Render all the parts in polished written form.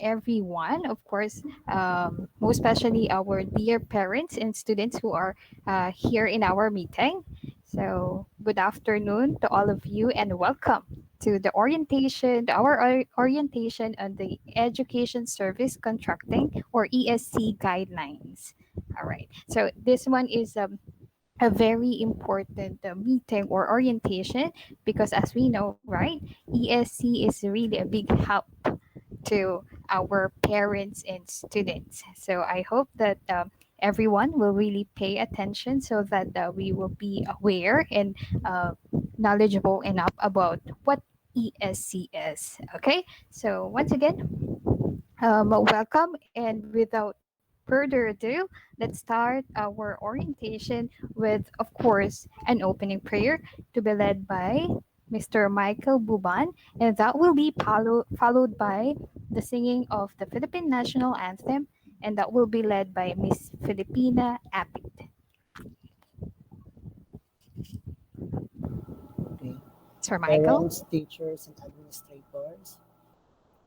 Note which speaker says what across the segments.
Speaker 1: everyone, of course, most especially our dear parents and students who are here in our meeting. So, good afternoon to all of you and welcome to the orientation, our orientation on the Education Service Contracting or ESC guidelines. All right. So, this one is a very important meeting or orientation because as we know, right, ESC is really a big help to our parents and students. So I hope that everyone will really pay attention so that we will be aware and uh, knowledgeable enough about what ESC is. Okay, so once again, welcome, and without further ado, let's start our orientation with, of course, an opening prayer to be led by Mr. Michael Buban, and that will be followed by the singing of the Philippine National Anthem, and that will be led by Miss Filipina Apit.
Speaker 2: Okay.
Speaker 1: Sir
Speaker 2: Parents,
Speaker 1: Michael?
Speaker 2: teachers, and administrators,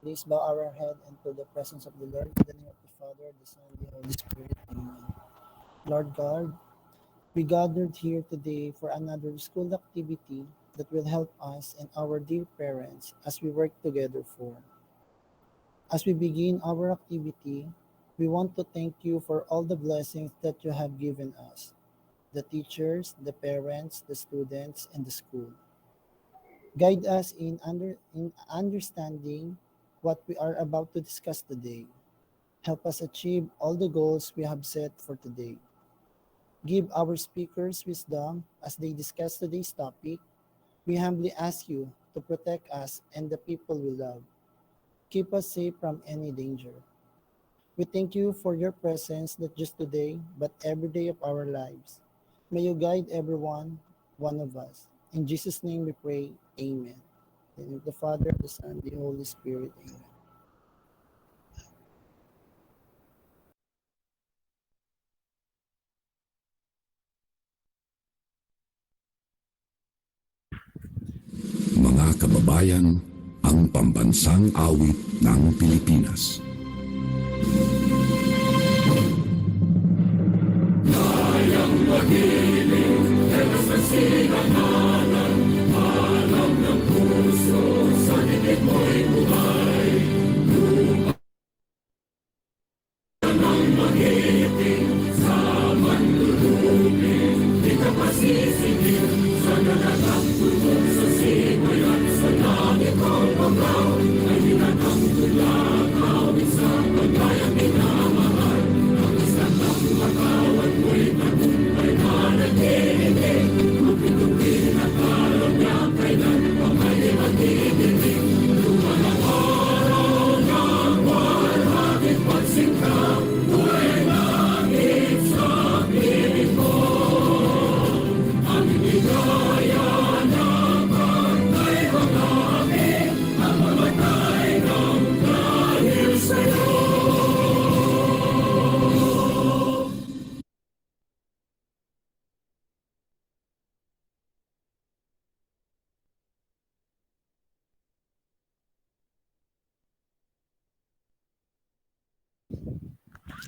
Speaker 2: please bow our head into the presence of the Lord in the name of the Father, the Son, and the Holy Spirit. Amen. Lord God, we gathered here today for another school activity that will help us and our dear parents as we work together for. As we begin our activity, we want to thank you for all the blessings that you have given us, the teachers, the parents, the students, and the school. Guide us in understanding what we are about to discuss today. Help us achieve all the goals we have set for today. Give our speakers wisdom as they discuss today's topic. We humbly ask you to protect us and the people we love. Keep us safe from any danger. We thank you for your presence not just today, but every day of our lives. May you guide everyone, one of us. In Jesus' name we pray, Amen. In the name of the Father, the Son, the Holy Spirit, Amen.
Speaker 3: Mga kababayan, ang pambansang awit ng Pilipinas.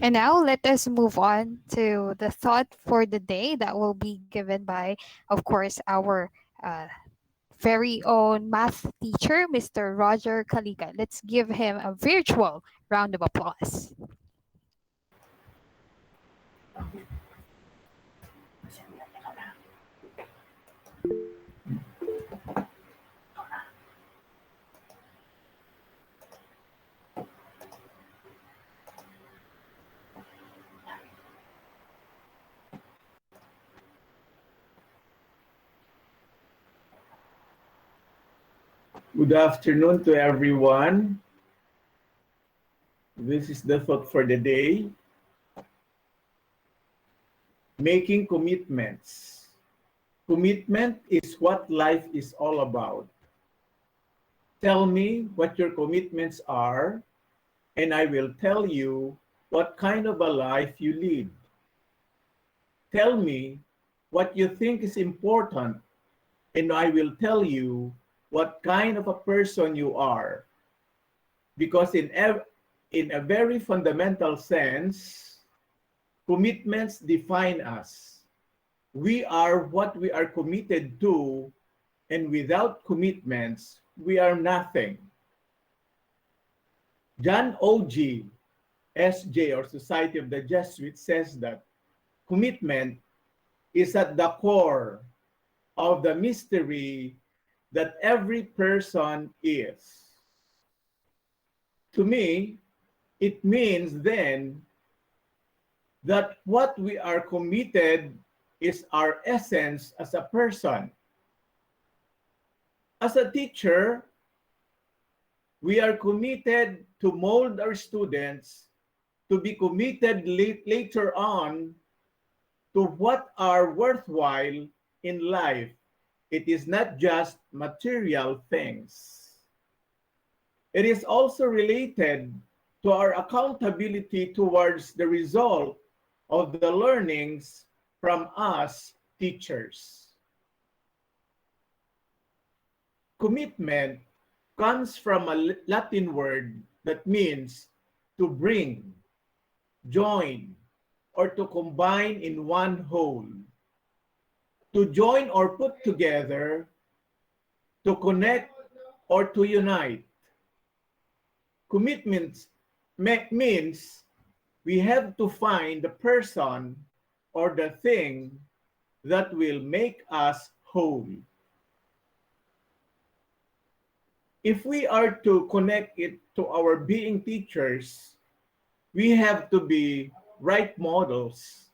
Speaker 1: And now let us move on to the thought for the day that will be given by, of course, our uh, very own math teacher, Mr. Roger Kaliga. Let's give him a virtual round of applause.
Speaker 4: Good afternoon to everyone. This is the thought for the day. Making commitments. Commitment is what life is all about. Tell me what your commitments are, and I will tell you what kind of a life you lead. Tell me what you think is important, and I will tell you what kind of a person you are. Because in a very fundamental sense, commitments define us. We are what we are committed to, and without commitments, we are nothing. John O.G. S.J. or Society of the Jesuits says that commitment is at the core of the mystery that every person is. To me, it means then that what we are committed is our essence as a person. As a teacher, we are committed to mold our students to be committed later on to what are worthwhile in life. It is not just material things. It is also related to our accountability towards the result of the learnings from us teachers. Commitment comes from a Latin word that means to bring, join, or to combine in one whole. To join or put together, to connect or to unite. Commitment means we have to find the person or the thing that will make us whole. If we are to connect it to our being teachers, we have to be right models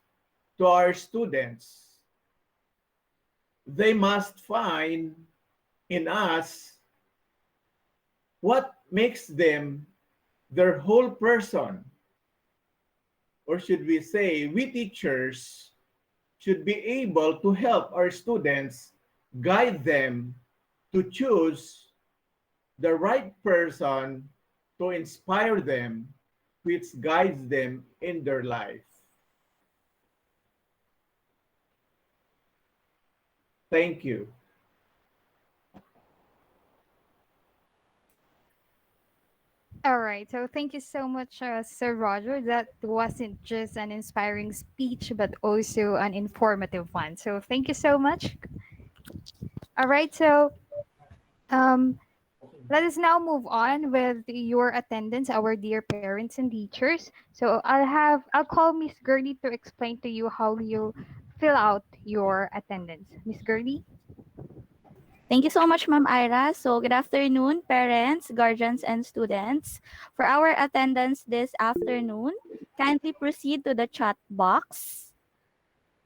Speaker 4: to our students. They must find in us what makes them their whole person. Or should we say, we teachers should be able to help our students, guide them to choose the right person to inspire them, which guides them in their life. Thank you.
Speaker 1: All right. So thank you so much, Sir Roger. That wasn't just an inspiring speech, but also an informative one. So thank you so much. All right. So um, let us now move on with your attendance, our dear parents and teachers. So I'll call Miss Gertie to explain to you how you fill out your attendance. Miss Gertie.
Speaker 5: Thank you so much, Ma'am Ira. So, good afternoon, parents, guardians, and students. For our attendance this afternoon, kindly proceed to the chat box.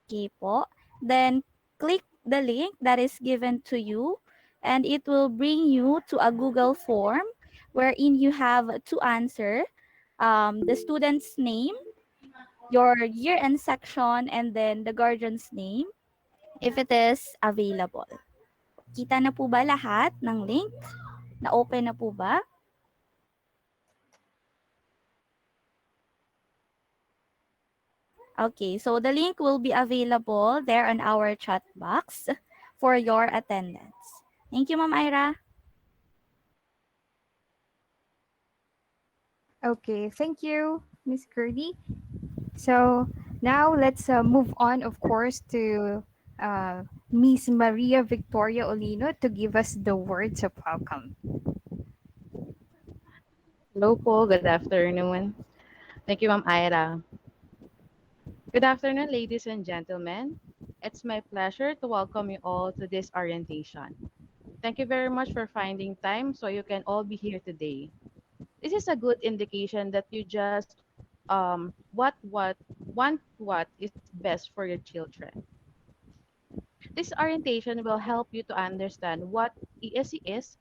Speaker 5: Okay po. Then, click the link that is given to you, and it will bring you to a Google form wherein you have to answer the student's name, your year and section, and then the guardian's name if it is available. Kita na po ba lahat ng link? Na-open na po ba? Okay, so the link will be available there on our chat box for your attendance. Thank you, Ma'am Ira.
Speaker 1: Okay. Thank you, Miss Gertie. So now let's move on, of course, to Miss Maria Victoria Olino to give us the words of welcome.
Speaker 6: Hello po, good afternoon. Thank you, Ma'am Ira. Good afternoon, ladies and gentlemen. It's my pleasure to welcome you all to this orientation. Thank you very much for finding time so you can all be here today. This is a good indication that you just what is best for your children. This orientation will help you to understand what ESC is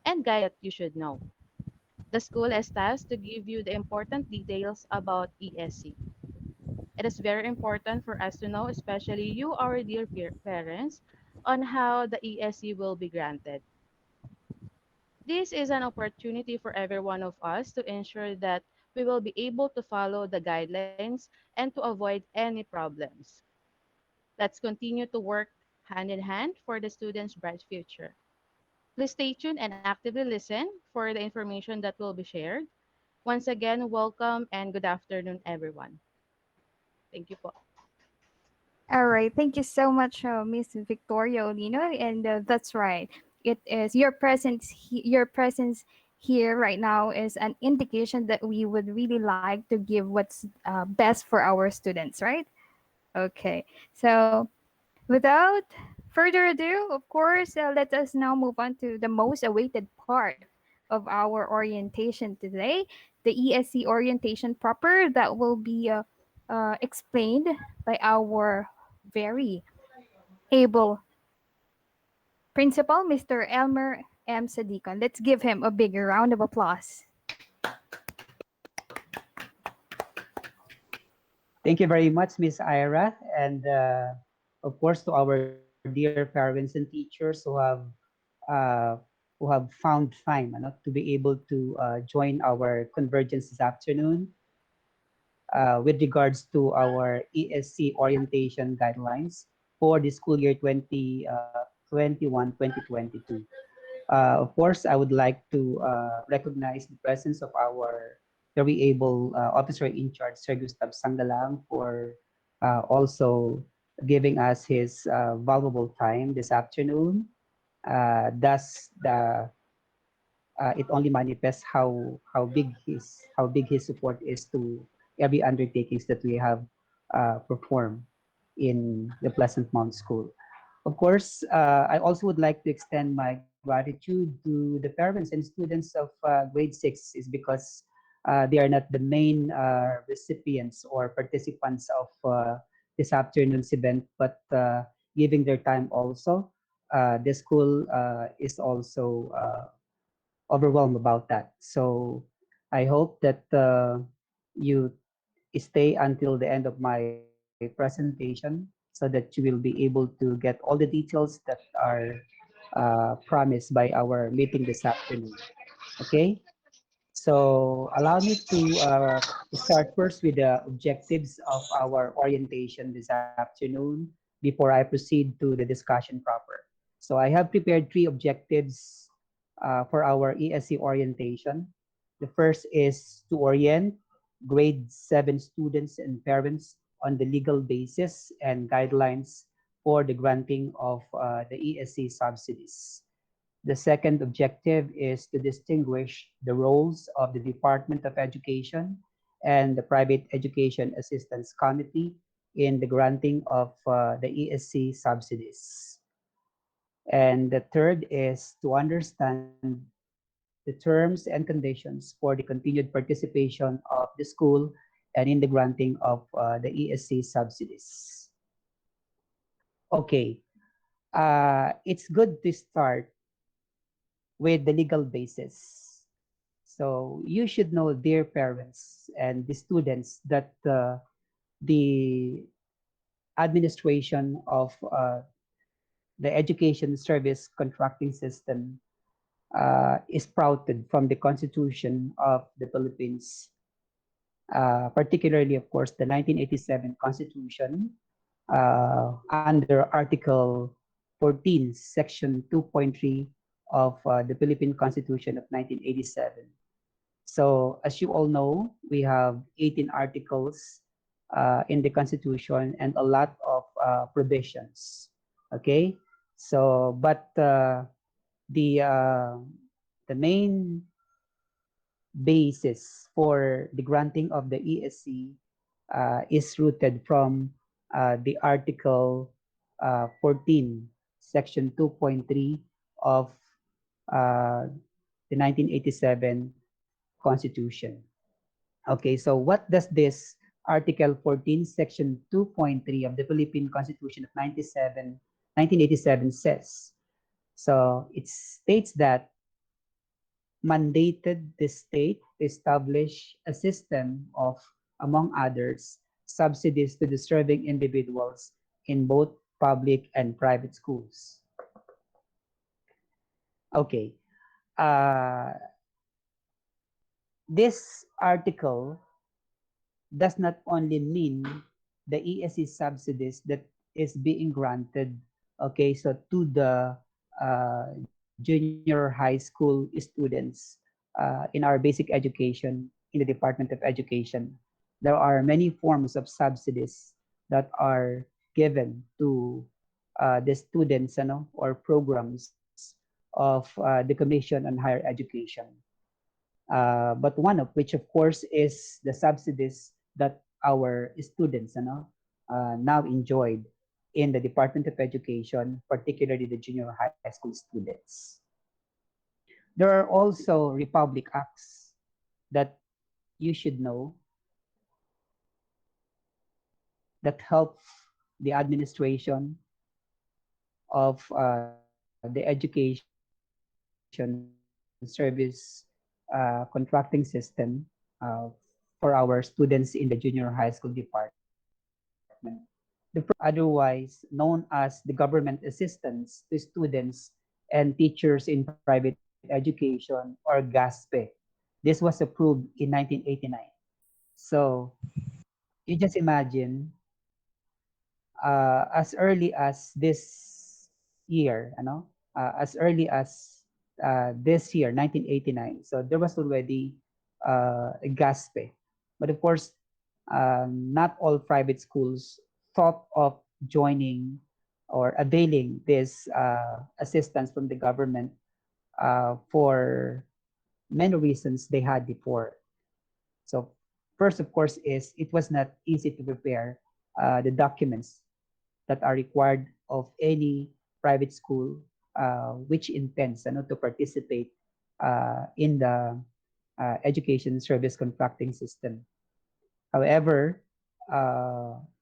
Speaker 6: and guide that you should know. The school is tasked to give you the important details about ESC. It is very important for us to know, especially you, our dear parents, on how the ESC will be granted. This is an opportunity for every one of us to ensure that we will be able to follow the guidelines and to avoid any problems. Let's continue to work hand in hand for the students' bright future. Please stay tuned and actively listen for the information that will be shared. Once again, welcome and good afternoon, everyone. Thank you po.
Speaker 1: All right. Thank you so much, Miss Victoria Olino. And that's right. It is your presence. Your presence here right now is an indication that we would really like to give what's best for our students, right? Okay. So without further ado, of course, let us now move on to the most awaited part of our orientation today, the ESC orientation proper that will be explained by our very able principal, Mr. Elmer M. Sadikon. Let's give him a big round of applause.
Speaker 7: Thank you very much, Miss Ira, and of course to our dear parents and teachers uh, who have found time to be able to join our convergence this afternoon with regards to our ESC orientation guidelines for the school year 2021-2022. Of course, I would like to recognize the presence of our very able officer in charge, Sir Gustav Sangalang, for also giving us his valuable time this afternoon. Thus, it only manifests how big his support is to every undertakings that we have performed in the Pleasant Mount School. Of course, I also would like to extend my gratitude to the parents and students of grade 6 is because they are not the main recipients or participants of this afternoon's event, but giving their time also. The school is also overwhelmed about that. So I hope that you stay until the end of my presentation so that you will be able to get all the details that are promised by our meeting this afternoon. Okay? So allow me to start first with the objectives of our orientation this afternoon before I proceed to the discussion proper. So I have prepared three objectives for our ESC orientation. The first is to orient grade 7 students and parents on the legal basis and guidelines for the granting of the ESC subsidies. The second objective is to distinguish the roles of the Department of Education and the Private Education Assistance Committee in the granting of the ESC subsidies. And the third is to understand the terms and conditions for the continued participation of the school and in the granting of the ESC subsidies. Okay, it's good to start with the legal basis. So you should know, dear parents and the students, that the administration of the education service contracting system is sprouted from the Constitution of the Philippines, particularly, of course, the 1987 Constitution under Article 14, Section 2.3 of the Philippine Constitution of 1987. So, as you all know, we have 18 articles in the Constitution and a lot of provisions. Okay, so but the uh, the main basis for the granting of the ESC is rooted from the Article 14, Section 2.3 of uh, the 1987 Constitution. Okay, so what does this Article 14, Section 2.3 of the Philippine Constitution of 1987 says? So it states that mandated the state to establish a system of, among others, subsidies to deserving individuals in both public and private schools. Okay. Uh, this article does not only mean the ESC subsidies that is being granted, okay, so to the junior high school students in our basic education in the Department of Education. There are many forms of subsidies that are given to the students, or programs of the Commission on Higher Education. But one of which, of course, is the subsidies that our students, now enjoyed in the Department of Education, particularly the junior high school students. There are also Republic Acts that you should know that help the administration of the education service contracting system for our students in the junior high school department. The first one, otherwise known as the government assistance to students and teachers in private education, or GASPE. This was approved in 1989. So you just imagine, as early as this year, as early as this year, 1989. So there was already a GASPE. But of course, not all private schools thought of joining or availing this assistance from the government for many reasons they had before. So first, of course, is it was not easy to prepare the documents that are required of any private school which intends to participate in the education service contracting system. However,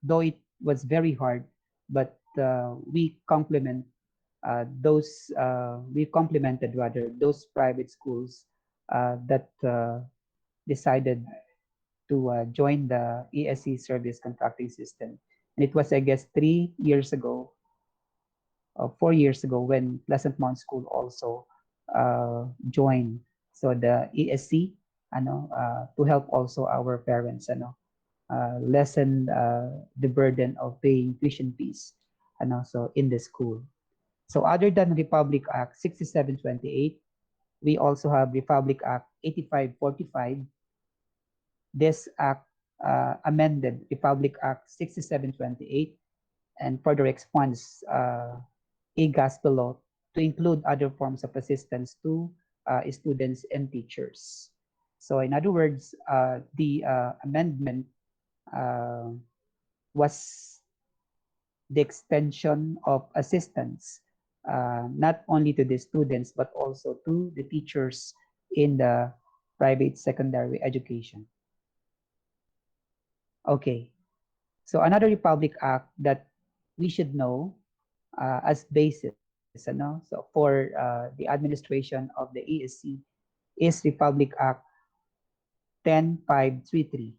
Speaker 7: though it was very hard, but we complimented rather those private schools that decided to join the ESC service contracting system. And it was, I guess, 3 years ago, 4 years ago, when Pleasant Mount School also joined. So the ESC, to help also our parents, lessen the burden of paying tuition fees, and also in the school. So other than Republic Act 6728, we also have Republic Act 8545. This act amended Republic Act 6728 and further expands e-GASP law to include other forms of assistance to students and teachers. So in other words, the amendment uh, was the extension of assistance, not only to the students, but also to the teachers in the private secondary education. Okay, so another Republic Act that we should know as basis, so for the administration of the ESC is Republic Act 10533,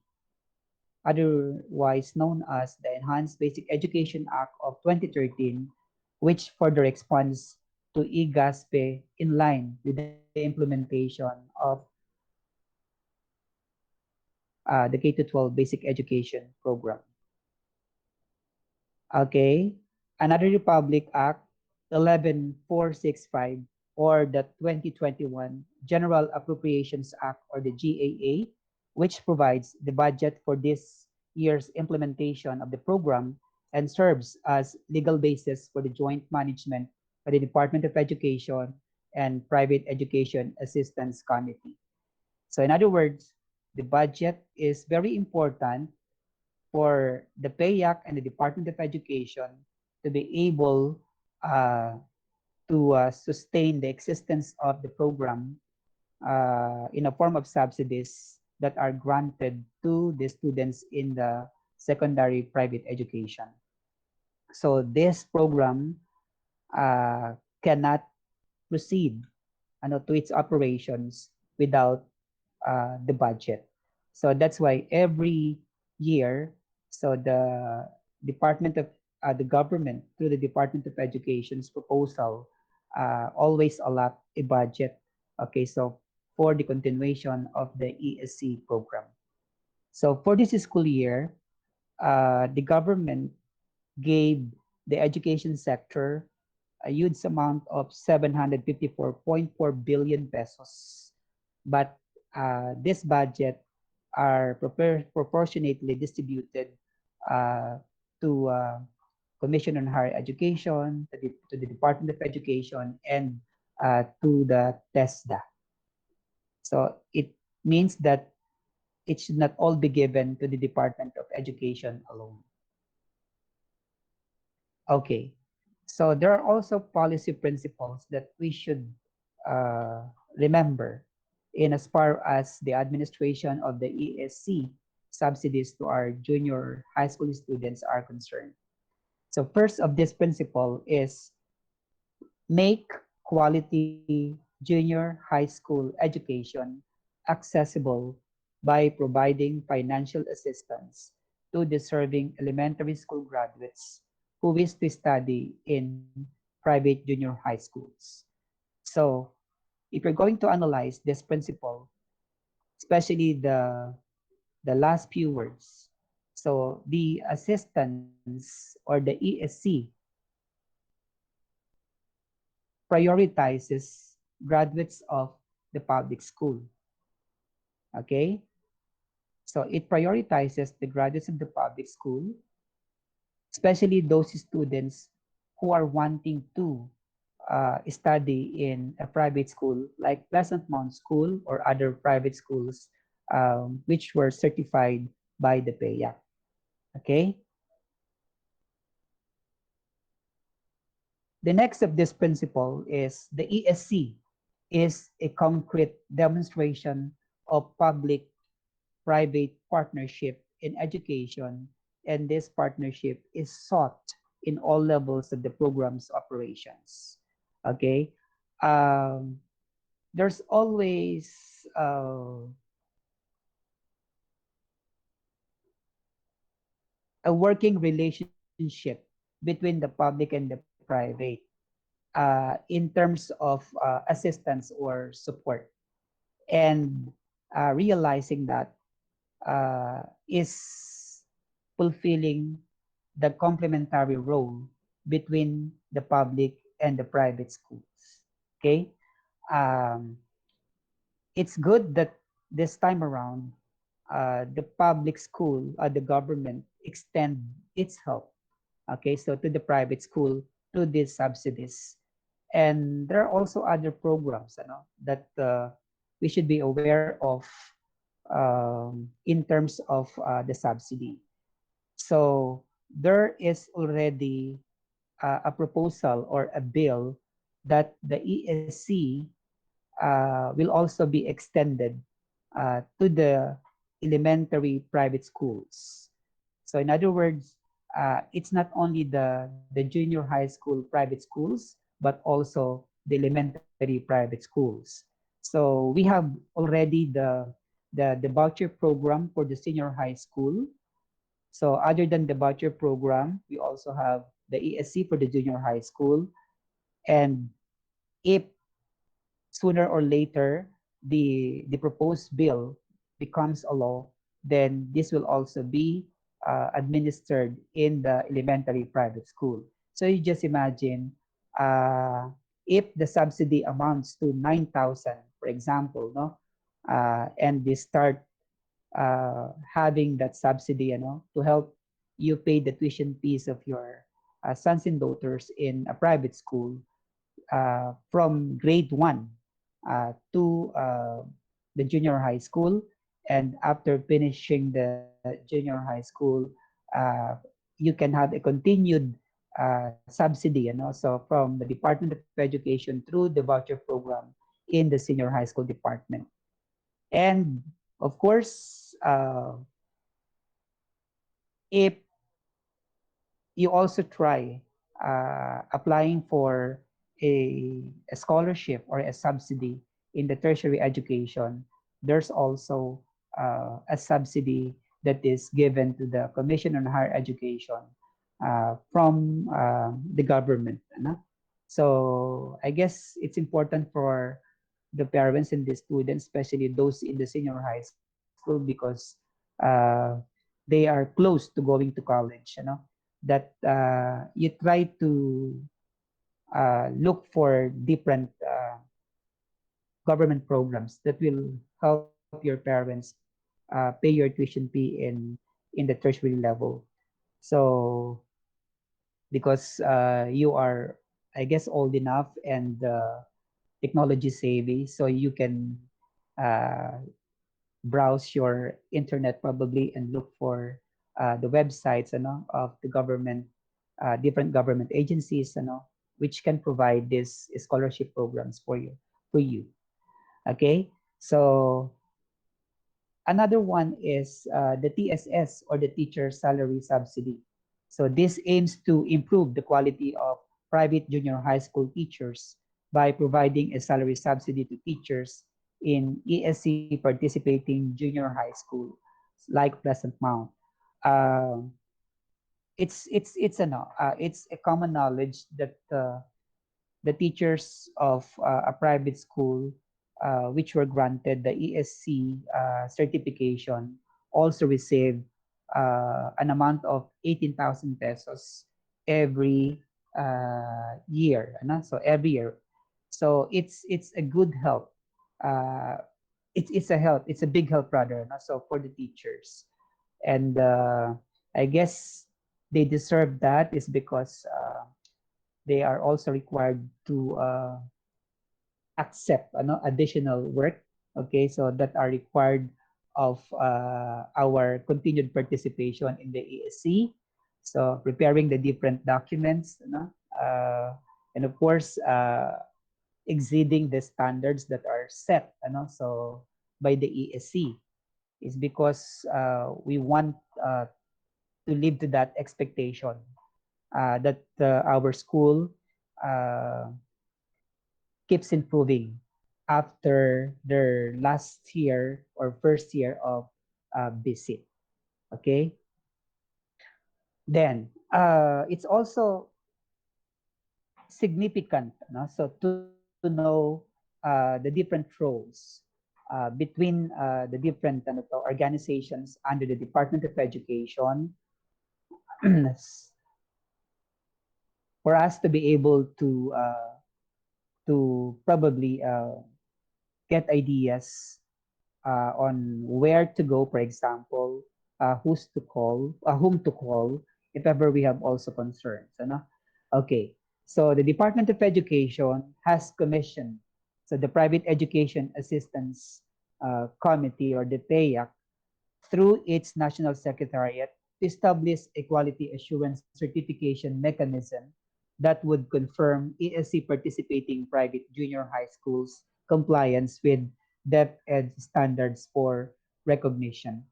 Speaker 7: otherwise known as the Enhanced Basic Education Act of 2013, which further expands to e-GASPE in line with the implementation of the K-12 Basic Education Program. Okay, another Republic Act 11465, or the 2021 General Appropriations Act, or the GAA, which provides the budget for this year's implementation of the program and serves as legal basis for the joint management by the Department of Education and Private Education Assistance Committee. So in other words, the budget is very important for the PAYAC and the Department of Education to be able uh, to sustain the existence of the program in a form of subsidies that are granted to the students in the secondary private education. So this program cannot proceed to its operations without the budget. So that's why every year, so the government through the Department of Education's proposal always allot a budget. Okay, so for the continuation of the ESC program. So for this school year, the government gave the education sector a huge amount of 754.4 billion pesos. But this budget are proportionately distributed uh, to Commission on Higher Education, to the Department of Education, and to the TESDA. So it means that it should not all be given to the Department of Education alone. Okay, so there are also policy principles that we should uh, remember in as far as the administration of the ESC subsidies to our junior high school students are concerned. So first of this principle is make quality junior high school education accessible by providing financial assistance to deserving elementary school graduates who wish to study in private junior high schools. So, if you're going to analyze this principle, especially the last few words, so the assistance or the ESC prioritizes graduates of the public school. Okay? So it prioritizes the graduates of the public school, especially those students who are wanting to study in a private school like Pleasant Mount School or other private schools which were certified by the PEA. Okay? The next of this principle is the ESC is a concrete demonstration of public-private partnership in education, and this partnership is sought in all levels of the program's operations. Okay, um, there's always a working relationship between the public and the private in terms of assistance or support, and realizing that is fulfilling the complementary role between the public and the private schools. Okay, um, it's good that this time around, the public school, the government extend its help. Okay, so to the private school to these subsidies, and there are also other programs, that we should be aware of in terms of the subsidy. So there is already a proposal or a bill that the ESC will also be extended to the elementary private schools. So in other words, it's not only the junior high school private schools, but also the elementary private schools. So we have already the voucher program for the senior high school. So other than the voucher program, we also have the ESC for the junior high school. And if sooner or later the proposed bill becomes a law, then this will also be administered in the elementary private school. So you just imagine if the subsidy amounts to 9,000, for example, no, and they start having that subsidy, to help you pay the tuition fees of your sons and daughters in a private school from grade one to the junior high school. And after finishing the junior high school, uh, you can have a continued subsidy, so from the Department of Education through the voucher program in the senior high school department. And of course, if you also try applying for a scholarship or a subsidy in the tertiary education, there's also a subsidy that is given to the Commission on Higher Education from the government. So I guess it's important for the parents and the students, especially those in the senior high school, because uh, they are close to going to college, that you try to look for different government programs that will help your parents pay your tuition fee in the tertiary level. So because you are, I guess, old enough and technology savvy, so you can uh, browse your internet probably and look for the websites, of the government, different government agencies, which can provide these scholarship programs for you. Okay, so another one is the TSS, or the Teacher Salary Subsidy. So this aims to improve the quality of private junior high school teachers by providing a salary subsidy to teachers in ESC participating junior high school like Pleasant Mount. Um, it's a common knowledge that the teachers of a private school, which were granted the ESC certification, also receive an amount of 18,000 pesos every year. So every year. So it's a good help. Uh, it's a help. It's a big help, rather. So for the teachers, and I guess they deserve that is because they are also required to accept additional work, okay, so that are required of our continued participation in the ESC, so preparing the different documents, and of course exceeding the standards that are set, so by the ESC, is because we want to live to that expectation, that our school uh, keeps improving after their last year or first year of visit. Okay. Then it's also significant, so to know the different roles between the different organizations under the Department of Education for us to be able to probably get ideas on where to go, for example, whom to call, if ever we have also concerns. Okay, so the Department of Education has commissioned, so the Private Education Assistance Committee, or the PAYAC, through its National Secretariat to establish a quality assurance certification mechanism that would confirm ESC participating private junior high schools compliance with DepEd standards for recognition.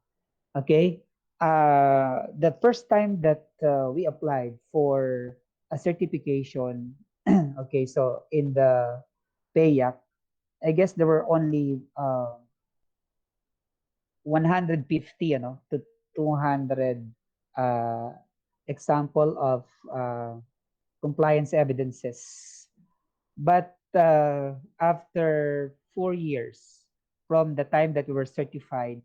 Speaker 7: Okay. The first time that we applied for a certification, okay, so in the PAYAC, I guess there were only 150 to 200 uh, example of compliance evidences. But after 4 years from the time that we were certified,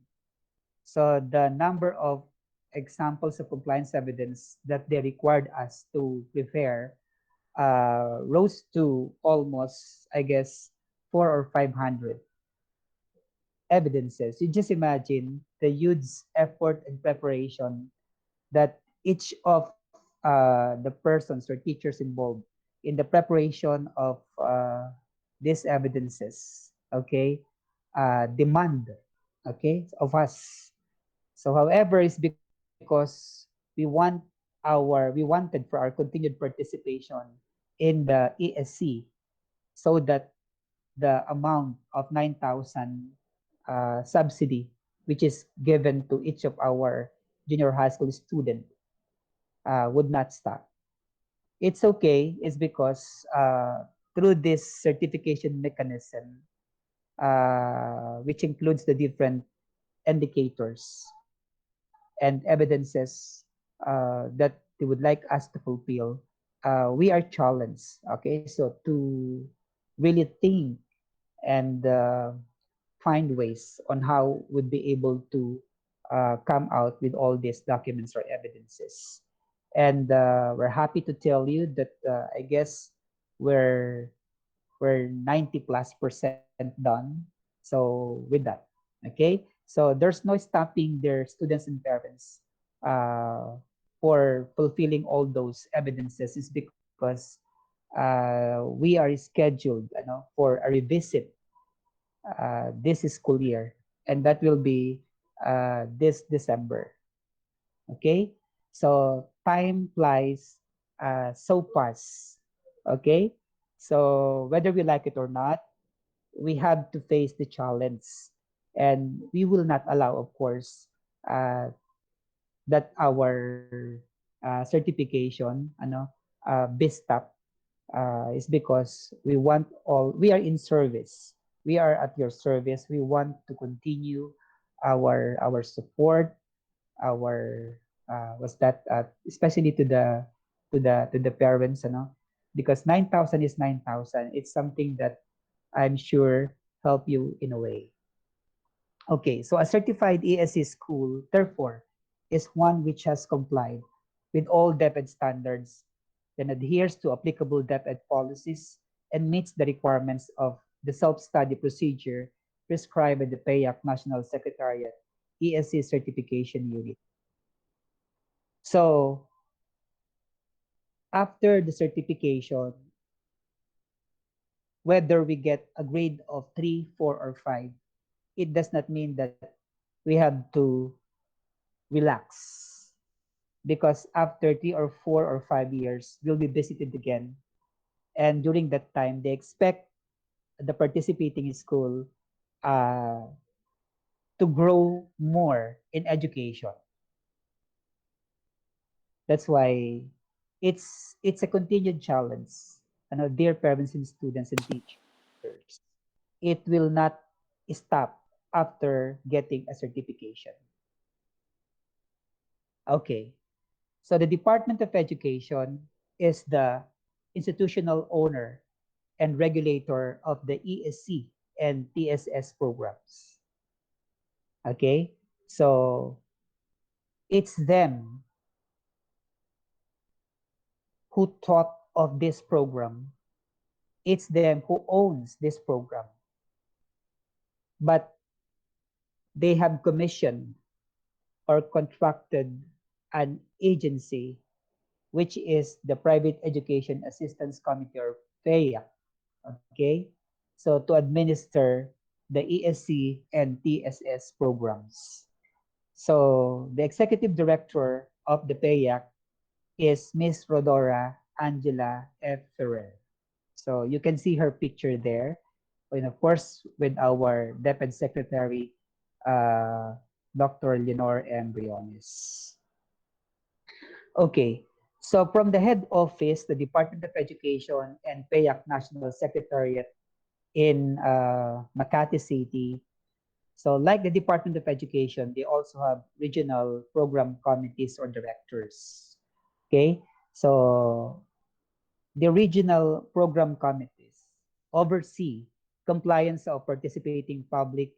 Speaker 7: so the number of examples of compliance evidence that they required us to prepare rose to almost, I guess, 400 or 500 evidences. You just imagine the huge effort and preparation that each of the persons or teachers involved in the preparation of these evidences, okay, demand, okay, of us. So, however, it's because we wanted for our continued participation in the ESC, so that the amount of 9,000 subsidy, which is given to each of our junior high school student, would not stop. It's okay, is because through this certification mechanism, which includes the different indicators and evidences that they would like us to fulfill, we are challenged. Okay, so to really think and find ways on how we'd be able to come out with all these documents or evidences. And we're happy to tell you that I guess we're we're 90+% done. So with that, okay. So there's no stopping their students and parents uh, for fulfilling all those evidences is because we are scheduled, for a revisit this school year, and that will be this December. Okay, so time flies so fast. Okay, so whether we like it or not, we have to face the challenge, and we will not allow, of course, uh, that our certification, be stopped, is because we are in service. We are at your service. We want to continue our support, our was that especially to the parents, because 9,000 is 9,000. It's something that I'm sure help you in a way. Okay, so a certified ESC school, therefore, is one which has complied with all DepEd standards, then adheres to applicable DepEd policies, and meets the requirements of the self-study procedure prescribed by the PAYAC National Secretariat ESC Certification Unit. So, after the certification, whether we get a grade of 3, 4, or 5, it does not mean that we have to relax, because after 3 or 4 or 5 years, we'll be visited again. And during that time, they expect the participating school uh, to grow more in education. That's why it's a continued challenge. Dear parents and students and teachers, it will not stop after getting a certification. Okay. So the Department of Education is the institutional owner and regulator of the ESC and TSS programs. Okay? So it's them who thought of this program. It's them who owns this program. But they have commissioned or contracted an agency, which is the Private Education Assistance Committee, or PEA. Okay? So to administer the ESC and TSS programs. So the executive director of the PAYAC is Miss Rodora Angela F. Ferrer. So you can see her picture there. And of course, with our DepEd Secretary, uh, Dr. Lenore M. Briones. Okay. So from the head office, the Department of Education and PAYAC National Secretariat in Makati City. So like the Department of Education, they also have regional program committees or directors. Okay, so the regional program committees oversee compliance of participating public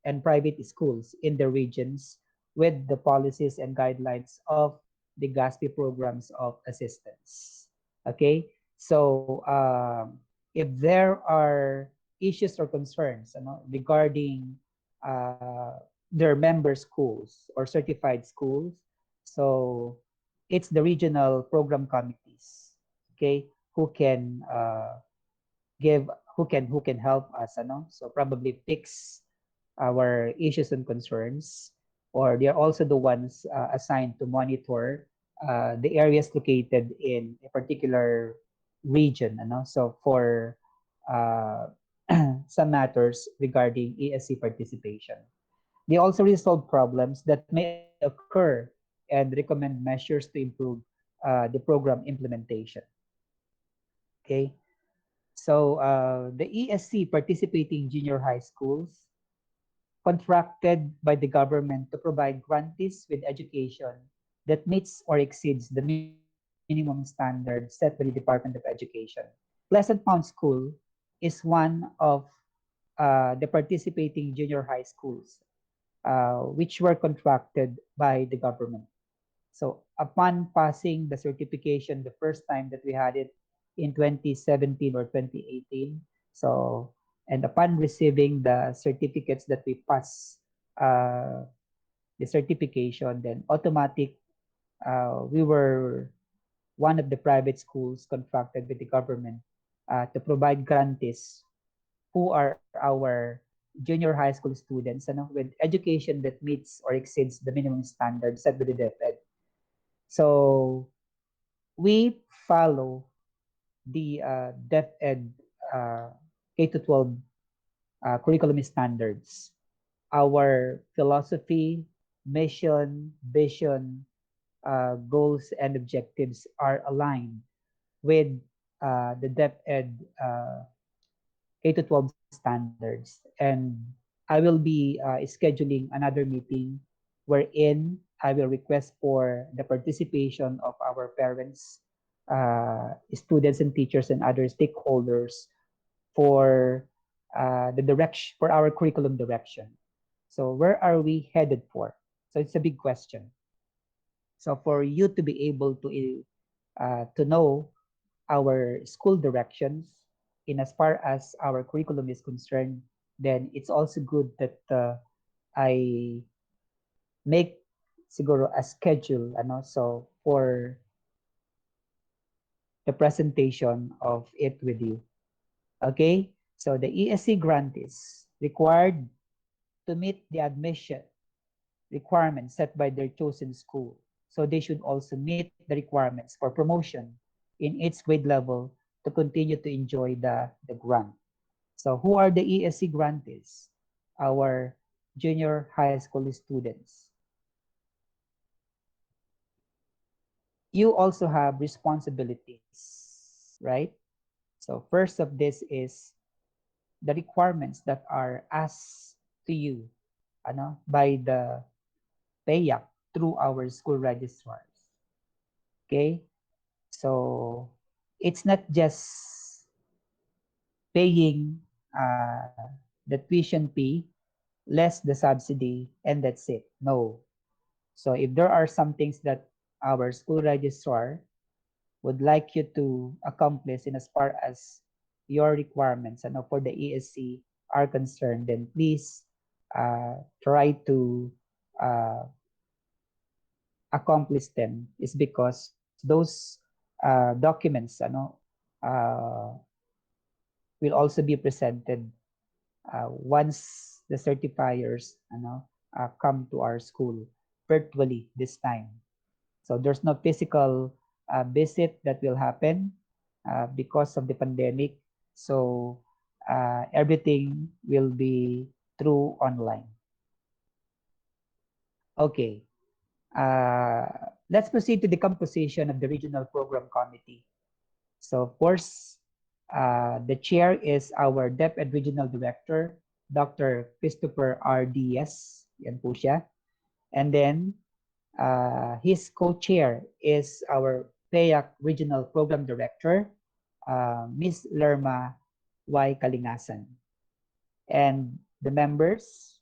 Speaker 7: and private schools in the regions with the policies and guidelines of the GASTPE programs of assistance. Okay, so if there are issues or concerns, regarding their member schools or certified schools, so it's the regional program committees, okay, who can give who can help us, so probably fix our issues and concerns, or they are also the ones assigned to monitor the areas located in a particular region, so for uh, some matters regarding ESC participation. They also resolve problems that may occur and recommend measures to improve the program implementation. Okay, so the ESC participating junior high schools contracted by the government to provide grantees with education that meets or exceeds the minimum standard set by the Department of Education. Pleasant Mount School is one of the participating junior high schools which were contracted by the government. So upon passing the certification the first time that we had it in 2017 or 2018, so and upon receiving the certificates that we pass uh, the certification, then automatic, we were one of the private schools contracted with the government to provide grantees who are our junior high school students with education that meets or exceeds the minimum standard set by the DepEd. So we follow the DepEd K to 12 curriculum standards. Our philosophy, mission, vision, goals, and objectives are aligned with the DepEd K to 12 standards. And I will be scheduling another meeting wherein I will request for the participation of our parents, students and teachers and other stakeholders for the direction for our curriculum direction. So where are we headed for? So it's a big question. So for you to be able to know our school directions in as far as our curriculum is concerned, then it's also good that I make siguro a schedule so for the presentation of it with you. Okay? So the ESC grant is required to meet the admission requirements set by their chosen school. So they should also meet the requirements for promotion in its grade level to continue to enjoy the grant. So who are the ESC grantees? Our junior high school students. You also have responsibilities, right? So first of this is the requirements that are asked to you by the PAYAC through our school registrars. Okay? So it's not just paying the tuition fee less the subsidy and that's it. No. So if there are some things that our school registrar would like you to accomplish in as far as your requirements and for the ESC are concerned, then please try to uh, accomplish them. Is because those documents uh, will also be presented once the certifiers come to our school virtually this time. So there's no physical visit that will happen because of the pandemic. So everything will be through online. Okay. Let's proceed to the composition of the regional program committee. So of course, the chair is our DepEd Regional Director, Dr. Christopher R.D.S. Yan po siya. And then his co-chair is our PAYAC Regional Program Director, Ms. Lerma Y. Kalingasan. And the members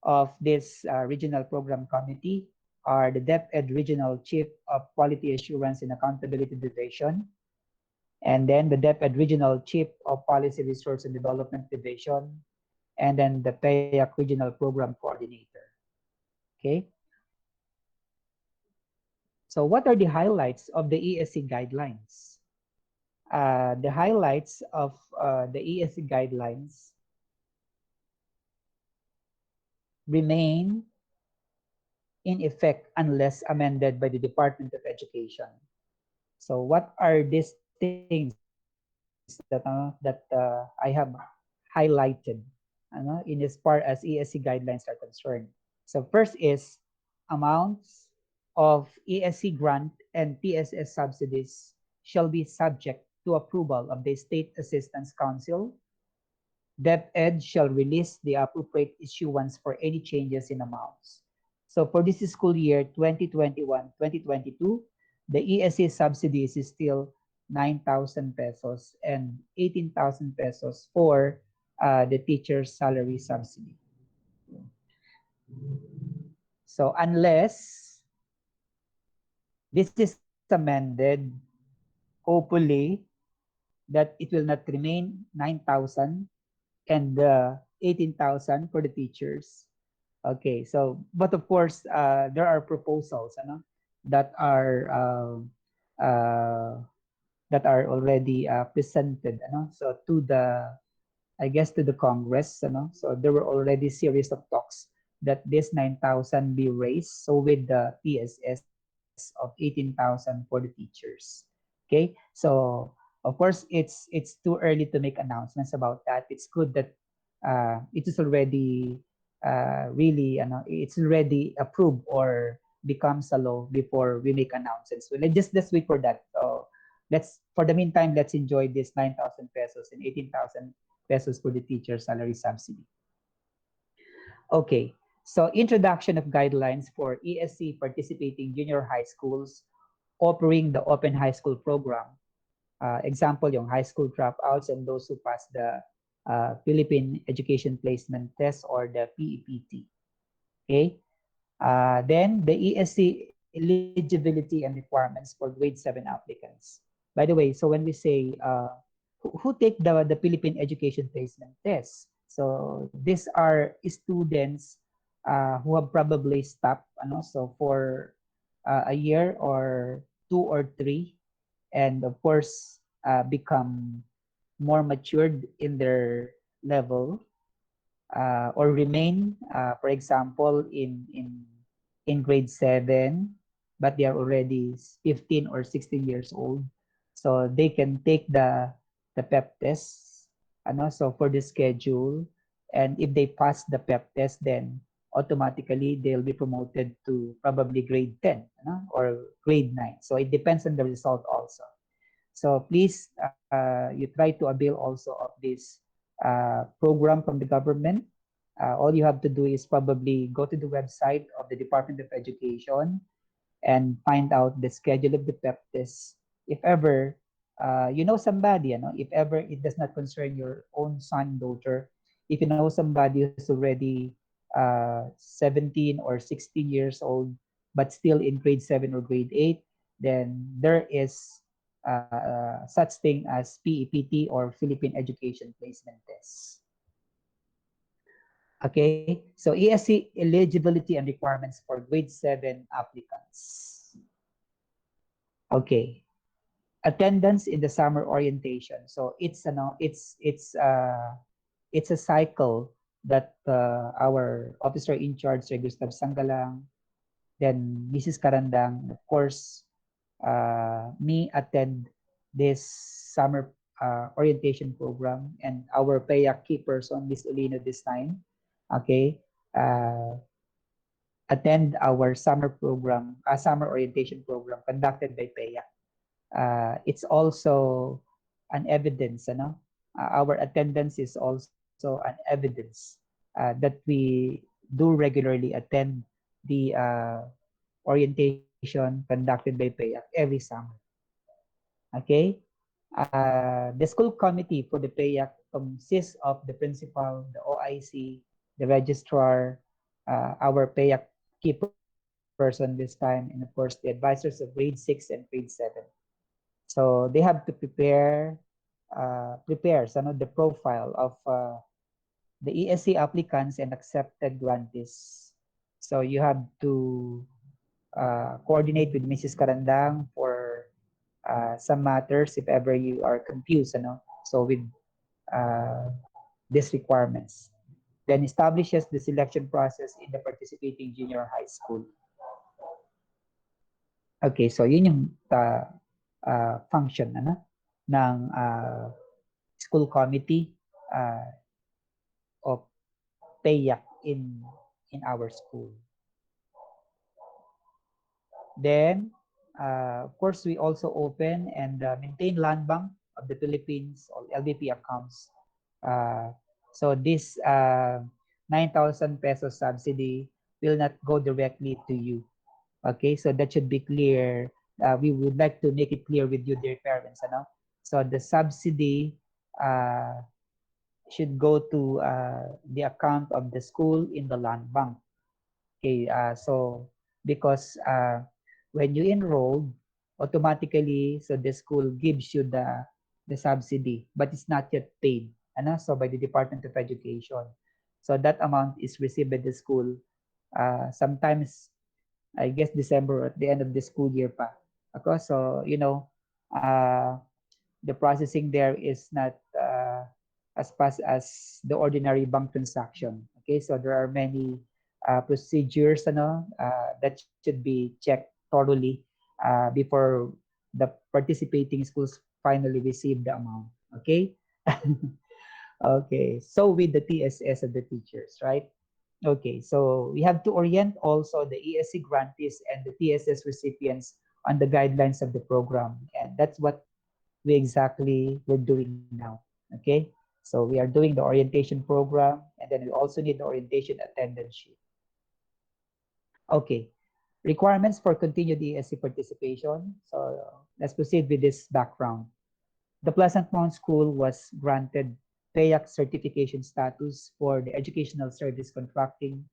Speaker 7: of this regional program committee are the DepEd Regional Chief of Quality Assurance and Accountability Division, and then the DepEd Regional Chief of Policy Resource and Development Division, and then the PAYAC Regional Program Coordinator. Okay? So what are the highlights of the ESC guidelines? The highlights of the ESC guidelines remain in effect unless amended by the Department of Education. So what are these things that I have highlighted in as far as ESC guidelines are concerned? So first is amounts of ESC grant and PSS subsidies shall be subject to approval of the State Assistance Council. DepEd shall release the appropriate issuance for any changes in amounts. So for this school year 2021-2022, the ESC subsidies is still 9,000 pesos and 18,000 pesos for the teacher's salary subsidy. So unless this is amended, hopefully that it will not remain 9,000 and 18,000 for the teachers. Okay, so but of course, there are proposals, that are uh, that are already presented, so to the, I guess, to the Congress, so there were already series of talks that this 9,000 be raised, so with the PSS of 18,000 for the teachers. Okay, so of course it's too early to make announcements about that. It's good that it is already really, it's already approved or becomes a law before we make announcements. So let's wait for that. So let's, for the meantime, let's enjoy this 9,000 pesos and 18,000 pesos for the teacher salary subsidy. Okay, so introduction of guidelines for ESC participating junior high schools offering the open high school program. Example, yung high school dropouts and those who pass the Philippine Education Placement Test or the PEPT. Okay, then the ESC eligibility and requirements for grade 7 applicants. By the way, so when we say who take the Philippine Education Placement Test, so these are students who have probably stopped, so for a year or two or three, and of course become more matured in their level, or remain, for example, in grade 7, but they are already 15 or 16 years old. So they can take the PEP test, so for the schedule. And if they pass the PEP test, then automatically they'll be promoted to probably grade 10, or grade 9. So it depends on the result also. So please, you try to avail also of this program from the government. All you have to do is probably go to the website of the Department of Education and find out the schedule of the PEP test. If ever you know somebody, if ever it does not concern your own son, daughter, if you know somebody who's already 17 or 16 years old, but still in grade 7 or grade 8, then there is such thing as PEPT or Philippine Education Placement Test. Okay, so ESC eligibility and requirements for grade 7 applicants. Okay, attendance in the summer orientation. So it's a cycle that our officer in charge, Sir Gustav Sangalang, then Mrs. Karandang, of course, me attend this summer orientation program, and our PAYAC key person, Miss Olino, this time, okay, uh, attend our summer program, summer orientation program conducted by PAYAC. It's also an evidence, our attendance is also an evidence that we do regularly attend the orientation conducted by PAYAC every summer. Okay? The school committee for the PAYAC consists of the principal, the OIC, the registrar, our PAYAC key person this time, and of course the advisors of grade 6 and grade 7. So they have to prepare the profile of the ESC applicants and accepted grantees. So you have to coordinate with Mrs. Karandang for some matters if ever you are confused, so with uh, these requirements. Then establishes the selection process in the participating junior high school. Okay, so yun yung function ng school committee of PAYAC in our school. Then, of course, we also open and maintain land bank of the Philippines, or LBP accounts. So this 9,000 pesos subsidy will not go directly to you. Okay, so that should be clear. We would like to make it clear with you, dear parents. So the subsidy should go to the account of the school in the land bank. Okay, so because when you enroll, automatically, so the school gives you the subsidy, but it's not yet paid, so by the Department of Education. So that amount is received by the school Sometimes I guess December or at the end of the school year pa. Ako, so uh, the processing there is not as fast as the ordinary bank transaction. Okay, so there are many procedures that should be checked thoroughly before the participating schools finally receive the amount. Okay. Okay, so with the TSS and the teachers, right? Okay, so we have to orient also the ESC grantees and the TSS recipients on the guidelines of the program. And that's what we exactly we're doing now. Okay, so we are doing the orientation program, and then we also need the orientation attendance sheet. Okay, requirements for continued ESC participation. So let's proceed with this background. The Pleasant Mount School was granted PAYAC certification status for the educational service contracting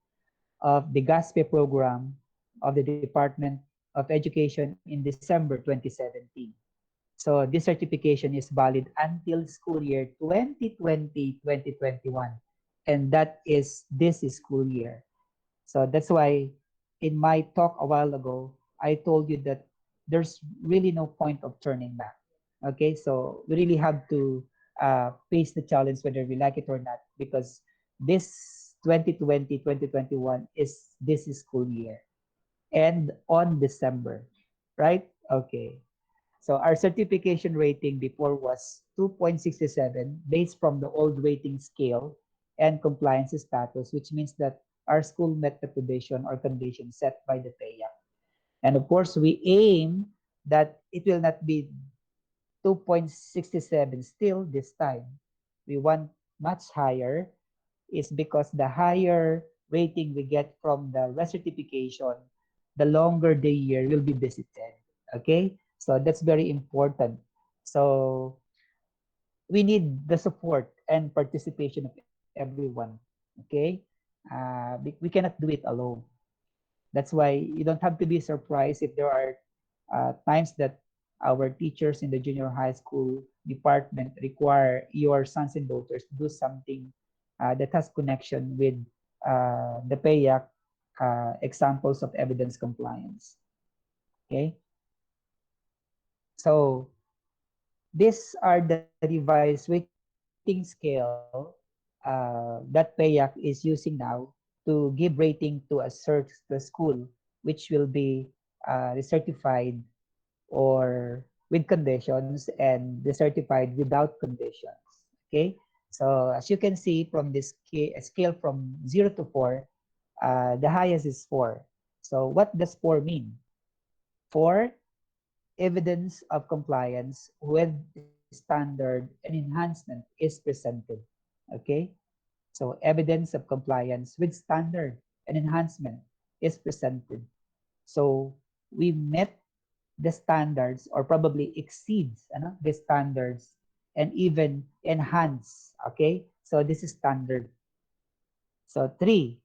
Speaker 7: of the GASTPE program of the Department of Education in December 2017. So this certification is valid until school year 2020-2021, and that is this school year. So that's why in my talk a while ago, I told you that there's really no point of turning back. Okay, so we really have to face the challenge whether we like it or not, because this 2020-2021 is this school year and on December, right? Okay. So our certification rating before was 2.67 based from the old rating scale and compliance status, which means that our school met the provision or condition set by the PAYA. And of course, we aim that it will not be 2.67 still this time. We want much higher is because the higher rating we get from the recertification, the longer the year will be visited. Okay? So that's very important. So we need the support and participation of everyone. Okay? We cannot do it alone. That's why you don't have to be surprised if there are times that our teachers in the junior high school department require your sons and daughters to do something that has connection with the PAYAC examples of evidence compliance. Okay, so these are the revised rating scale that PAYAC is using now to give rating to a the school, which will be certified or with conditions and decertified without conditions. Okay, so as you can see from this scale from 0 to 4, the highest is 4. So what does 4 mean? 4, evidence of compliance with standard and enhancement is presented. Okay, so evidence of compliance with standard and enhancement is presented. So we met the standards or probably exceeds the standards and even enhance. Okay, so this is standard. So 3,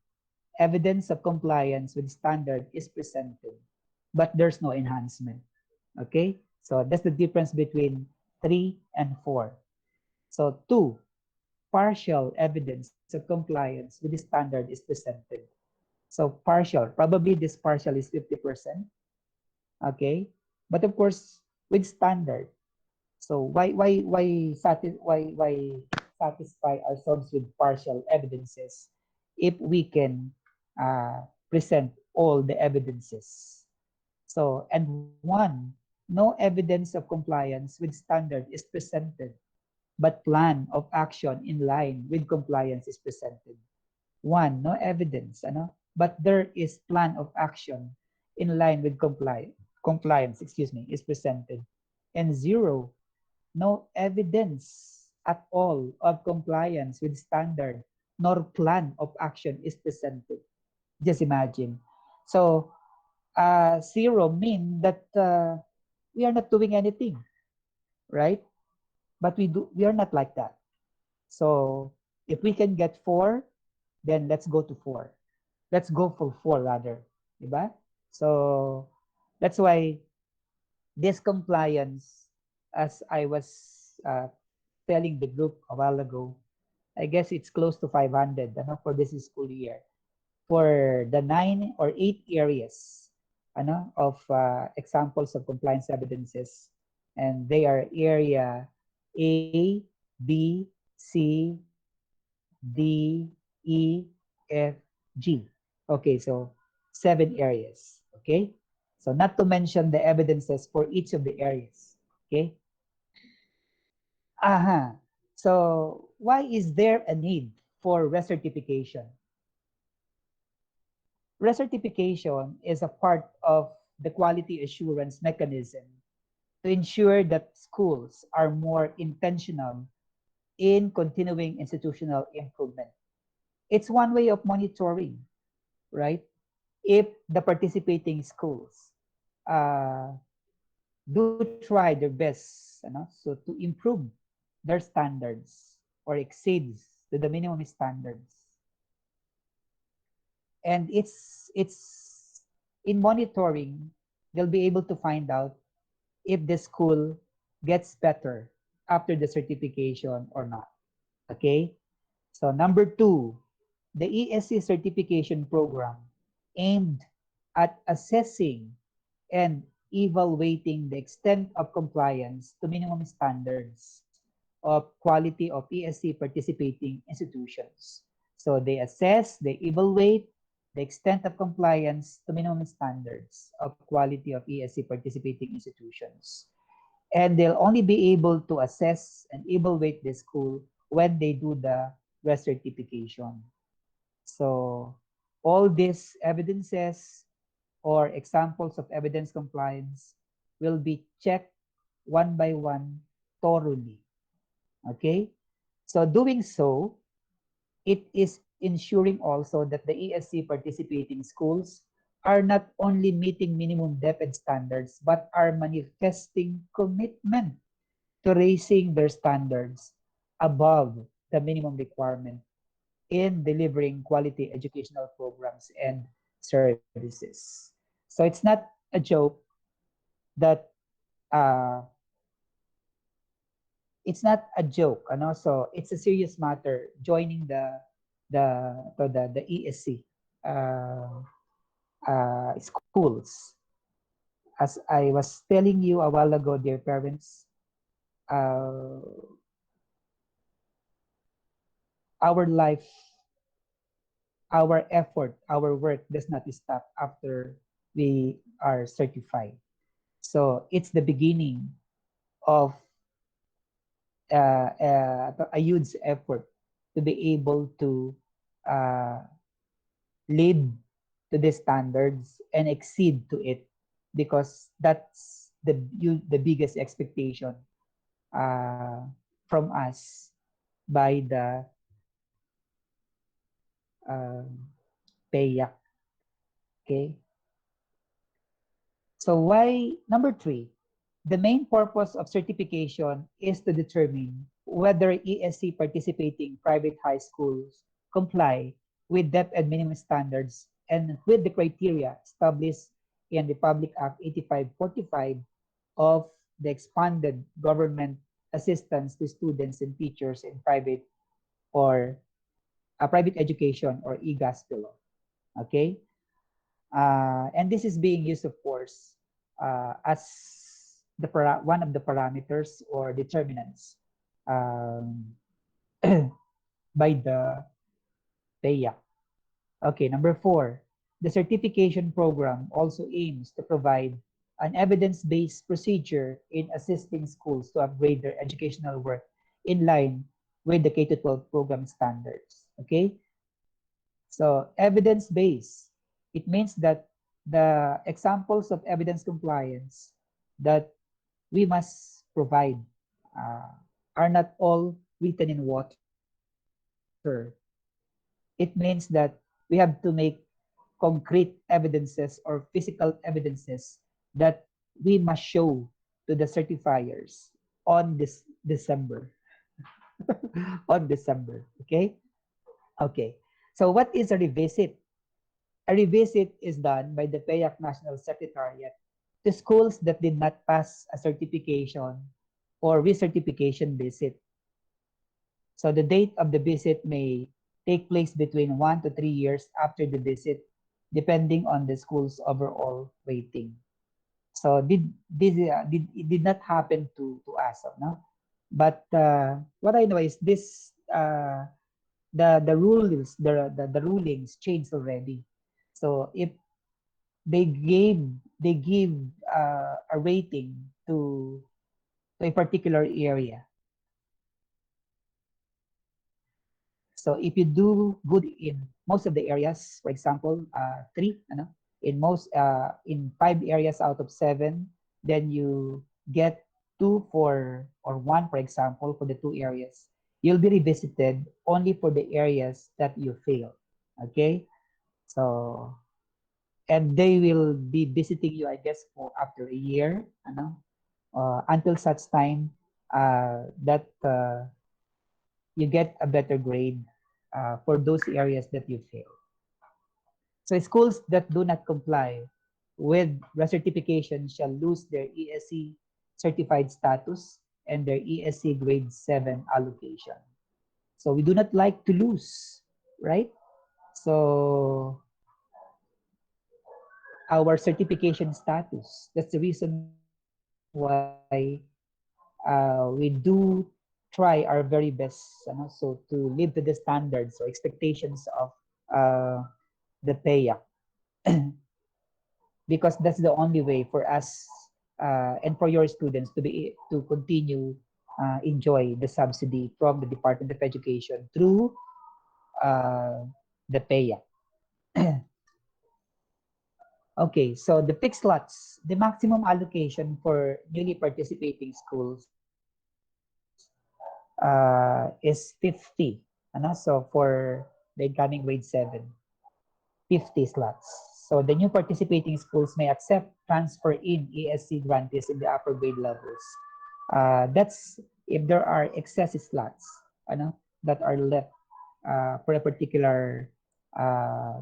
Speaker 7: evidence of compliance with standard is presented, but there's no enhancement. Okay, so that's the difference between 3 and 4. So 2, partial evidence of compliance with the standard is presented. So partial, probably this partial is 50%. Okay, but of course with standard. So why satisfy ourselves with partial evidences if we can present all the evidences? So and one, no evidence of compliance with standard is presented, but plan of action in line with compliance is presented. One, no evidence, but there is plan of action in line with compliance, is presented. And 0, no evidence at all of compliance with standard nor plan of action is presented. Just imagine. So 0 mean that we are not doing anything, right? But we are not like that. So if we can get 4, then let's go to 4. Let's go for 4 rather. Diba? So that's why this compliance, as I was telling the group a while ago, I guess it's close to 500 for this school year. for the 9 or 8 areas of examples of compliance evidences. And they are area A, B, C, D, E, F, G. Okay, so 7 areas. Okay, so not to mention the evidences for each of the areas. Okay, so why is there a need for recertification? Recertification is a part of the quality assurance mechanism to ensure that schools are more intentional in continuing institutional improvement. It's one way of monitoring, right? If the participating schools uh, do try their best, so to improve their standards or exceeds to the minimum standards, and it's in monitoring, they'll be able to find out if the school gets better after the certification or not. Okay, so number two, the ESC certification program aimed at assessing and evaluating the extent of compliance to minimum standards of quality of ESC participating institutions. So they assess, they evaluate the extent of compliance to minimum standards of quality of ESC participating institutions. And they'll only be able to assess and evaluate the school when they do the recertification. So all these evidences or examples of evidence compliance will be checked one by one thoroughly. Okay? So doing so, it is ensuring also that the ESC participating schools are not only meeting minimum DepEd standards, but are manifesting commitment to raising their standards above the minimum requirement in delivering quality educational programs and services. So it's not a joke that uh, it's not a joke, so it's a serious matter joining the ESC schools. As I was telling you a while ago, dear parents, uh, our life, our effort, our work does not stop after we are certified. So it's the beginning of a huge effort to be able to uh, lead to the standards and exceed to it, because that's the biggest expectation uh, from us by the um, PAYAC. Okay. So why number three? The main purpose of certification is to determine whether ESC participating private high schools comply with depth and minimum standards and with the criteria established in Republic Act 8545 of the expanded government assistance to students and teachers in private or private education or EGASTPE law. Okay? And this is being used, of course, as one of the parameters or determinants um, by the PAYAC. Okay, number four, the certification program also aims to provide an evidence-based procedure in assisting schools to upgrade their educational work in line with the K-12 program standards. Okay, so evidence-based, it means that the examples of evidence compliance that we must provide uh, are not all written in water. It means that we have to make concrete evidences or physical evidences that we must show to the certifiers on this December. On December. Okay? Okay. So what is a revisit? A revisit is done by the PAYAC National Secretariat to schools that did not pass a certification or recertification visit. So the date of the visit may take place between 1 to 3 years after the visit, depending on the school's overall rating. So it did not happen to us, no? But what I know is this the rulings changed already. So if they give a rating to a particular area. So if you do good in most of the areas, for example, three, in 5 areas out of 7, then you get two for or one, for example, for the 2 areas. You'll be revisited only for the areas that you fail. Okay, so and they will be visiting you, I guess, for after a year, until such time that you get a better grade for those areas that you fail. So schools that do not comply with recertification shall lose their ESC certified status and their ESC grade 7 allocation. So we do not like to lose, right? So our certification status. That's the reason why we do try our very best, so to live to the standards or expectations of uh, the PAYA, because that's the only way for us and for your students to continue enjoy the subsidy from the Department of Education through the PAYA. Okay, so the fixed slots, the maximum allocation for newly participating schools is 50. So for the incoming grade 7, 50 slots. So the new participating schools may accept transfer in ESC grantees in the upper grade levels. That's if there are excessive slots that are left for a particular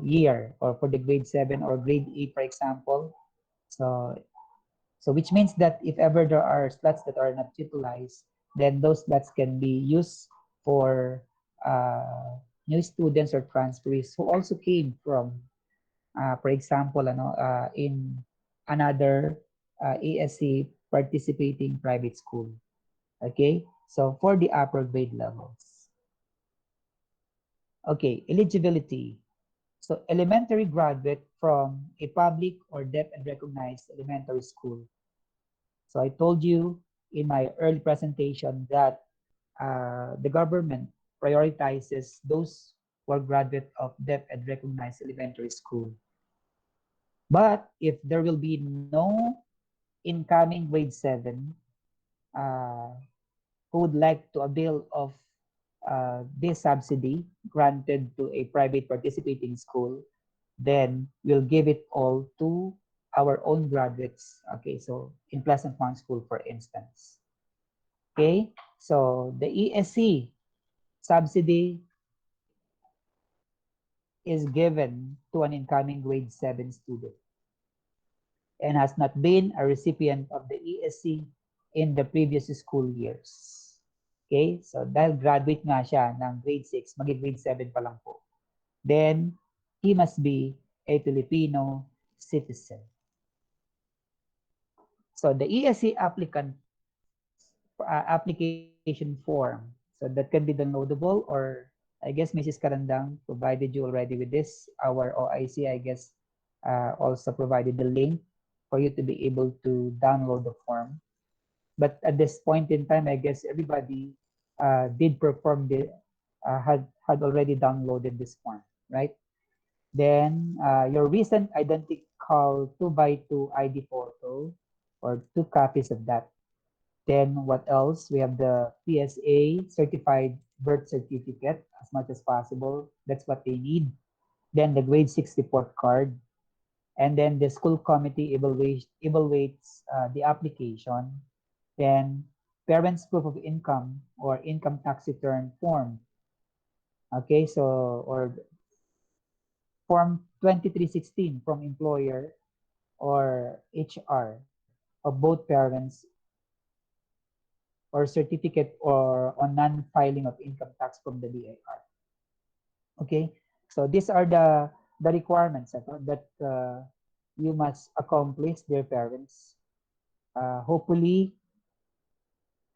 Speaker 7: year, or for the grade 7 or grade 8, for example. So, so which means that if ever there are slots that are not utilized, then those slots can be used for new students or transferees who also came from, for example, in another ESC participating private school. Okay, so for the upper grade levels. Okay, eligibility. So elementary graduate from a public or deaf and recognized elementary school. So I told you in my early presentation that the government prioritizes those who are graduate of deaf and recognized elementary school. But if there will be no incoming grade 7 uh, who would like to avail of this subsidy granted to a private participating school, then we'll give it all to our own graduates. Okay, so in Pleasant Farm School, for instance. Okay, so the ESC subsidy is given to an incoming grade 7 student and has not been a recipient of the ESC in the previous school years. Okay, so dahil graduate nga siya ng grade 6, grade 7 pa lang po, then he must be a Filipino citizen. So the ESC applicant application form, so that can be downloadable, or I guess Mrs. Karandang provided you already with this. Our OIC, I guess, also provided the link for you to be able to download the form. But at this point in time, I guess everybody did perform had already downloaded this form, right? Then your recent identical 2x2 ID photo, or 2 copies of that. Then what else? We have the PSA certified birth certificate as much as possible. That's what they need. Then the grade 6 report card. And then the school committee evaluates the application. Then parents' proof of income or income tax return form. Okay, so, or form 2316 from employer or HR of both parents, or certificate or on non-filing of income tax from the DIR. Okay, so these are the requirements that you must accomplish, dear parents. Hopefully,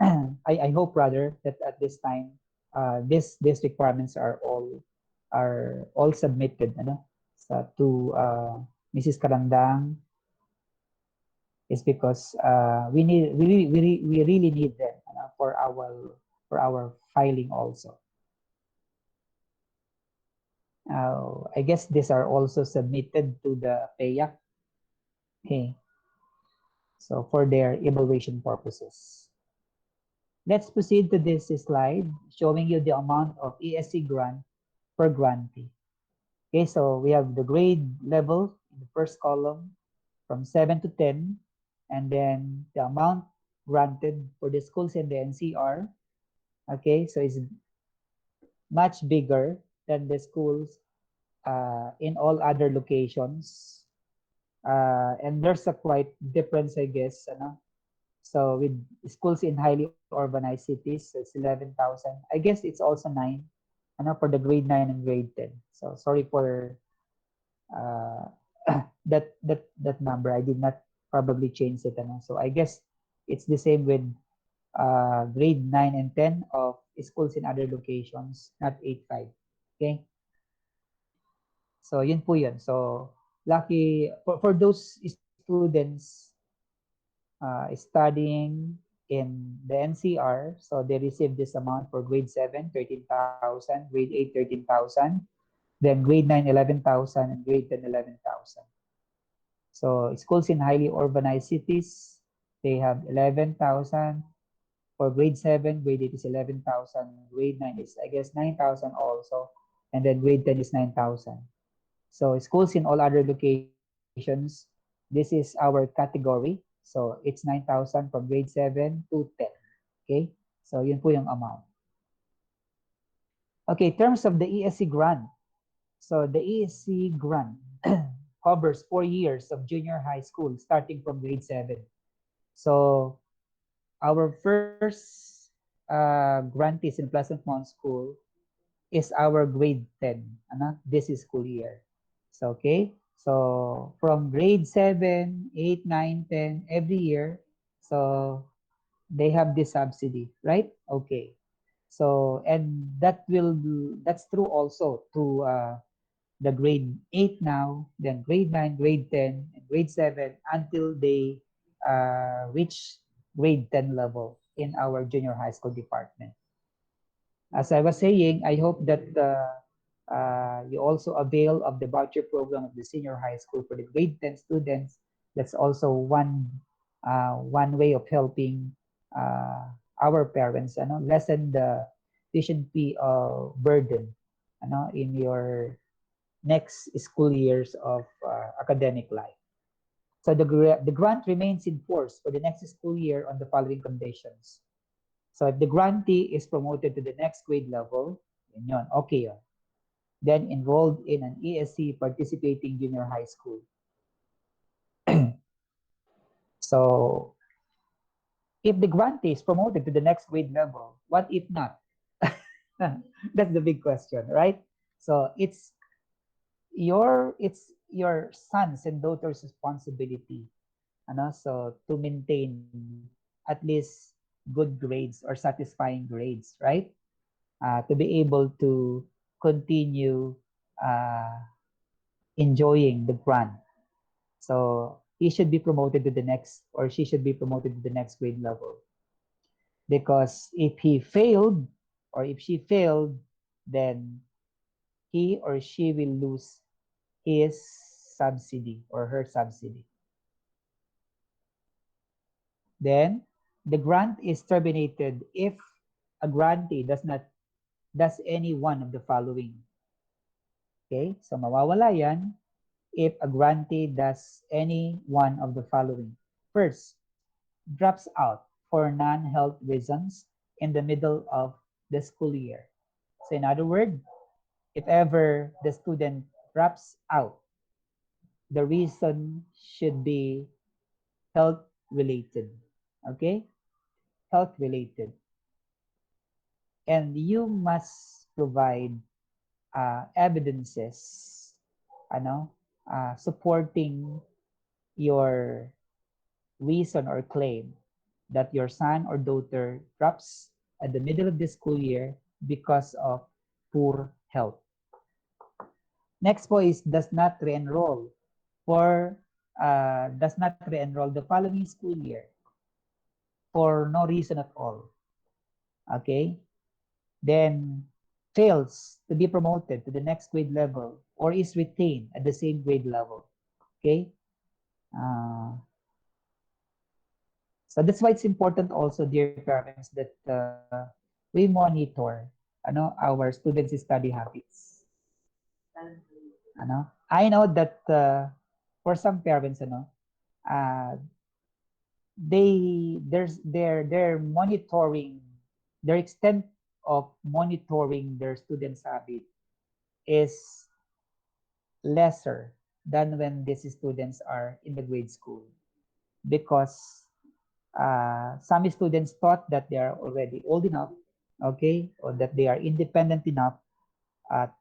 Speaker 7: I hope rather that at this time, these requirements are all submitted, to Mrs. Karandang, is because we really need them, for our filing also. I guess these are also submitted to the PAYAC, okay, so for their evaluation purposes. Let's proceed to this slide showing you the amount of ESC grant per grantee. Okay, so we have the grade level in the first column from 7 to 10, and then the amount granted for the schools in the NCR. Okay, so it's much bigger than the schools in all other locations. And there's a quite difference, I guess. So with schools in highly urbanized cities, it's 11,000. I guess it's also 9, for the grade 9 and grade 10. So sorry for uh, that number. I did not probably change it. So I guess it's the same with grade 9 and 10 of schools in other locations, not 8-5. Okay? So yun po yun. So lucky for those students studying in the NCR, so they receive this amount for grade 7, 13,000, grade 8, 13,000, then grade 9, 11,000, and grade 10, 11,000. So schools in highly urbanized cities, they have 11,000. For grade 7, grade 8 is 11,000, grade 9 is, I guess, 9,000 also, and then grade 10 is 9,000. So schools in all other locations, this is our category. So it's 9,000 from grade 7 to 10. Okay? So yun po yung amount. Okay, terms of the ESC grant. So the ESC grant covers 4 years of junior high school starting from grade 7. So our first grantees in Pleasant Mount School is our grade 10, this is school year. So, okay, so from grade 7, 8, 9, 10, every year, so they have this subsidy, right? Okay. So, and that's true also to the grade 8 now, then grade 9, grade 10, and grade 7 until they reach grade 10 level in our junior high school department. As I was saying, I hope that you also avail of the voucher program of the senior high school for the grade 10 students. That's also one way of helping our parents, lessen the tuition fee burden, in your next school years of academic life. So the grant remains in force for the next school year on the following conditions. So if the grantee is promoted to the next grade level, yun, okay yun. Then enrolled in an ESC participating junior high school. So if the grantee is promoted to the next grade level, what if not? That's the big question, right? So it's your sons and daughters' responsibility, so to maintain at least good grades or satisfying grades, right? To be able to continue uh, enjoying the grant. So he should be promoted to the next, or she should be promoted to the next grade level. Because if he failed, or if she failed, then he or she will lose his subsidy or her subsidy. Then the grant is terminated if a grantee does any one of the following. Okay, so mawawala yan if a grantee does any one of the following. First, drops out for non-health reasons in the middle of the school year. So in other words, if ever the student drops out, the reason should be health related. Okay? Health related. And you must provide evidences, ano, supporting your reason or claim that your son or daughter drops at the middle of the school year because of poor health. Next po is does not re-enroll for does not re-enroll the following school year for no reason at all. Okay? Then fails to be promoted to the next grade level or is retained at the same grade level. Okay? Uh, so that's why it's important also, dear parents, that we monitor our students' study habits. I know that for some parents, uh, they're monitoring their extent of monitoring their students' habit is lesser than when these students are in the grade school because some students thought that they are already old enough, okay, or that they are independent enough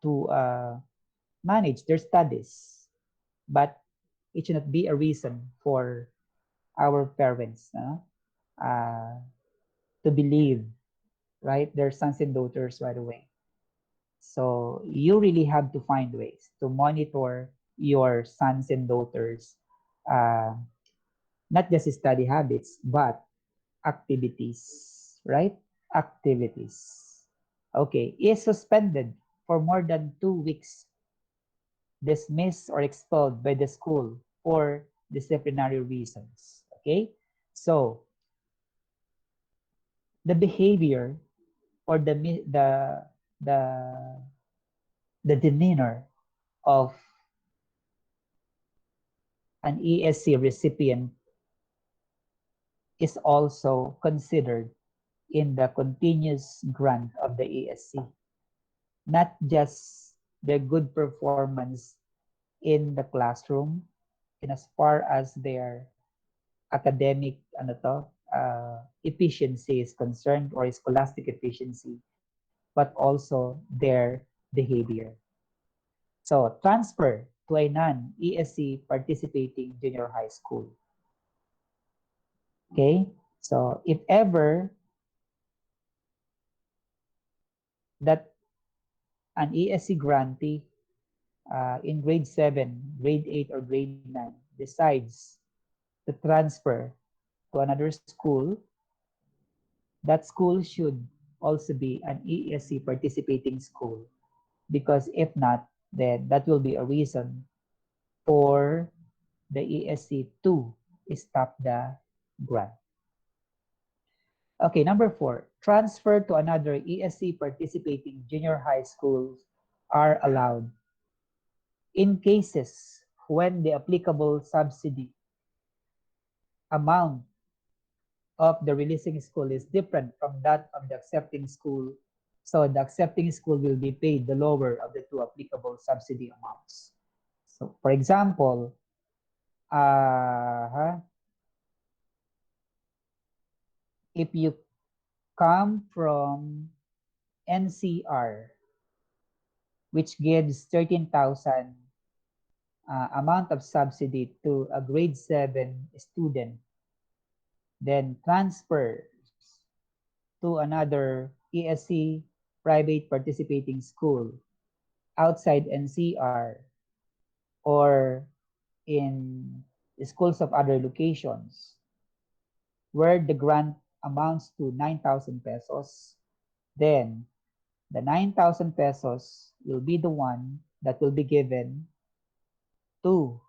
Speaker 7: to manage their studies, but it should not be a reason for our parents uh, to believe, right, their sons and daughters right away. So you really have to find ways to monitor your sons and daughters, uh, not just study habits, but activities, right? Activities. Okay, is suspended for more than 2 weeks, dismissed or expelled by the school for disciplinary reasons. Okay, so the behavior or the the demeanor of an ESC recipient is also considered in the continuous grant of the ESC, not just their good performance in the classroom in as far as their academic efficiency is concerned or scholastic efficiency, but also their behavior. So transfer to a non-ESC participating junior high school. Okay, so if ever that an ESC grantee in grade 7, grade 8, or grade 9 decides to transfer to another school, that school should also be an ESC participating school because if not, then that will be a reason for the ESC to stop the grant. Okay, number 4, transfer to another ESC participating junior high schools are allowed in cases when the applicable subsidy amount of the releasing school is different from that of the accepting school. So the accepting school will be paid the lower of the two applicable subsidy amounts. So for example, if you come from NCR, which gives 13,000 amount of subsidy to a grade 7 student, then transfer to another ESC private participating school outside NCR or in schools of other locations where the grant amounts to 9,000 pesos, then the 9,000 pesos will be the one that will be given to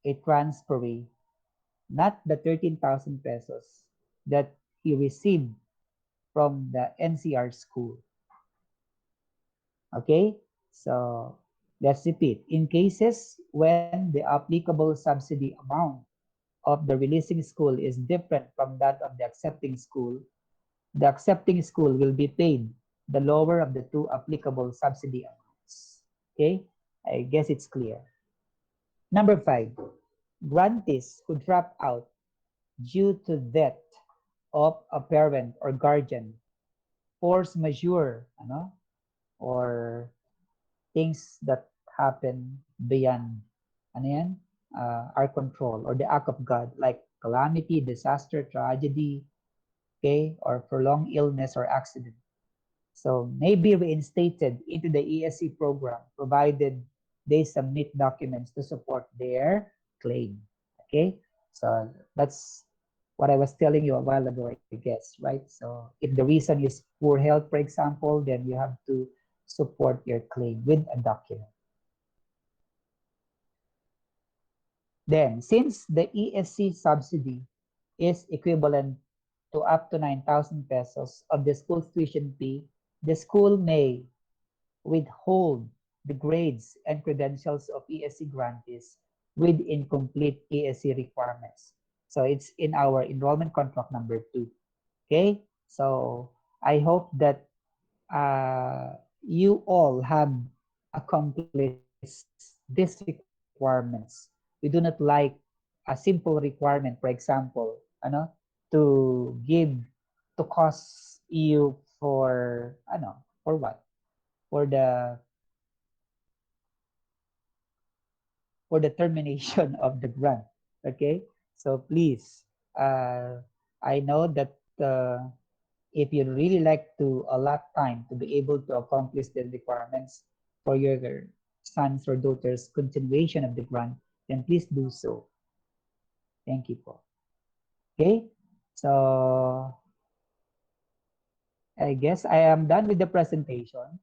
Speaker 7: a transferee, not the 13,000 pesos that he received from the NCR school. Okay, so let's repeat. In cases when the applicable subsidy amount of the releasing school is different from that of the accepting school will be paid the lower of the two applicable subsidy amounts. Okay, I guess it's clear. Number 5, grantees who drop out due to death of a parent or guardian, force majeure, or things that happen beyond ano yan? Our control or the act of God, like calamity, disaster, tragedy, okay, or prolonged illness or accident. So may be reinstated into the ESC program provided they submit documents to support their claim. Okay, so that's what I was telling you a while ago, I guess, right? So if the reason is poor health, for example, then you have to support your claim with a document. Then, since the ESC subsidy is equivalent to up to 9,000 pesos of the school's tuition fee, the school may withhold the grades and credentials of ESC grantees with incomplete ESC requirements. So it's in our enrollment contract number 2. Okay, so I hope that you all have accomplished these requirements. We do not like a simple requirement, for example, to give to cost you for for what? For the termination of the grant. Okay, so please, uh, I know that if you really like to allot time to be able to accomplish the requirements for your sons or daughters continuation of the grant, then please do so. Thank you po. Okay, so I guess I am done with the presentation.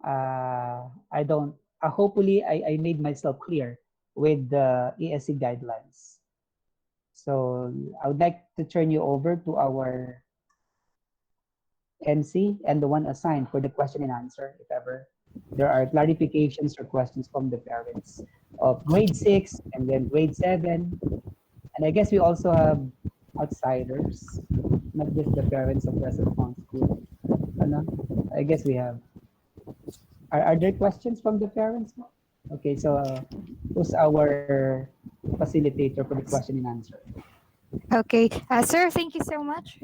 Speaker 7: I don't, hopefully I made myself clear with the ESC guidelines. So I would like to turn you over to our MC and the one assigned for the question and answer, if ever there are clarifications or questions from the parents of grade 6 and then grade 7. And I guess we also have outsiders, not just the parents of Western Pond School. Ano? I guess we have. Are there questions from the parents? Okay, so who's our facilitator for the question and answer?
Speaker 1: Okay, sir, thank you so much.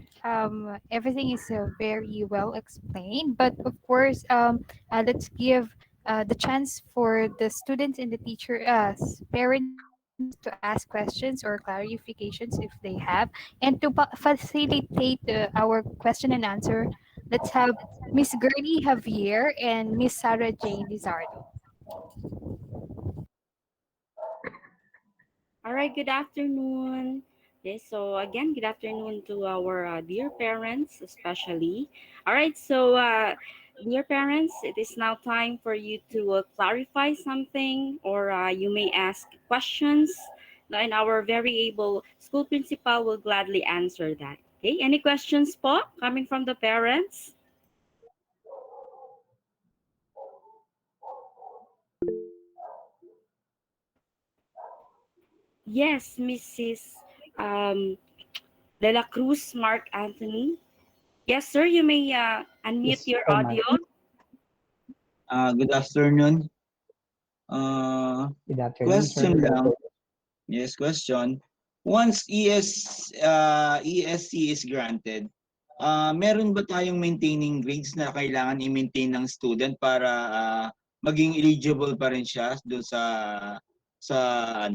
Speaker 1: Everything is very well explained, but of course, let's give the chance for the students and the teacher, parents to ask questions or clarifications if they have, and to facilitate our question and answer. Let's have Miss Gertie Javier and Miss Sarah Jane Lizardo.
Speaker 8: All right, good afternoon. Okay, so again, good afternoon to our dear parents, especially. All right, so dear parents, it is now time for you to clarify something, or you may ask questions, and our very able school principal will gladly answer that. Okay, any questions, po, coming from the parents? Yes, Mrs. Um, De La Cruz Mark Anthony. Yes, sir, you may unmute
Speaker 7: Yes,
Speaker 8: your
Speaker 7: Sir
Speaker 8: audio.
Speaker 7: Mark.
Speaker 9: Good afternoon. Uh,
Speaker 7: Good afternoon,
Speaker 9: Question
Speaker 7: sir.
Speaker 9: lang. Yes, question. Once ESC is granted, meron ba tayong maintaining grades na kailangan i-maintain ng student para maging eligible pa rin siya doon sa sa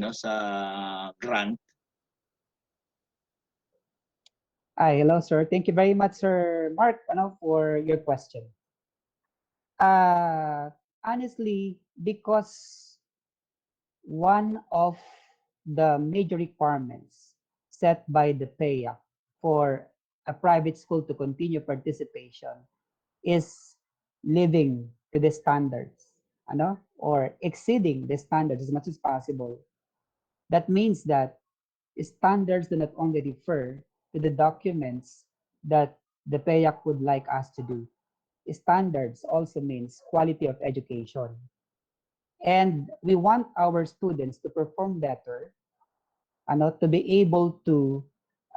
Speaker 9: grant?
Speaker 7: Hello, sir. Thank you very much, Sir Mark, for your question. Honestly, because one of the major requirements set by the PAYA for a private school to continue participation is living to the standards, or exceeding the standards as much as possible. That means that standards do not only refer to the documents that the PAYAC would like us to do. Standards also means quality of education. And we want our students to perform better, to be able to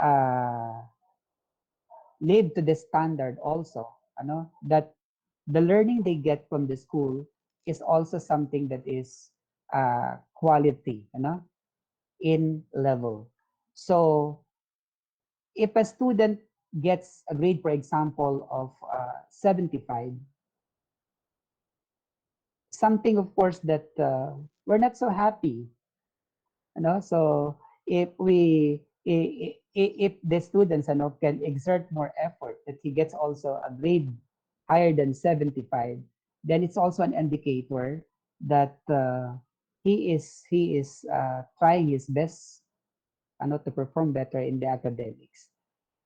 Speaker 7: uh, live to the standard also, that the learning they get from the school is also something that is quality, in level. So if a student gets a grade, for example, of 75, something, of course, that we're not so happy. So if if the students can exert more effort, that he gets also a grade higher than 75, then it's also an indicator that he is trying his best to perform better in the academics.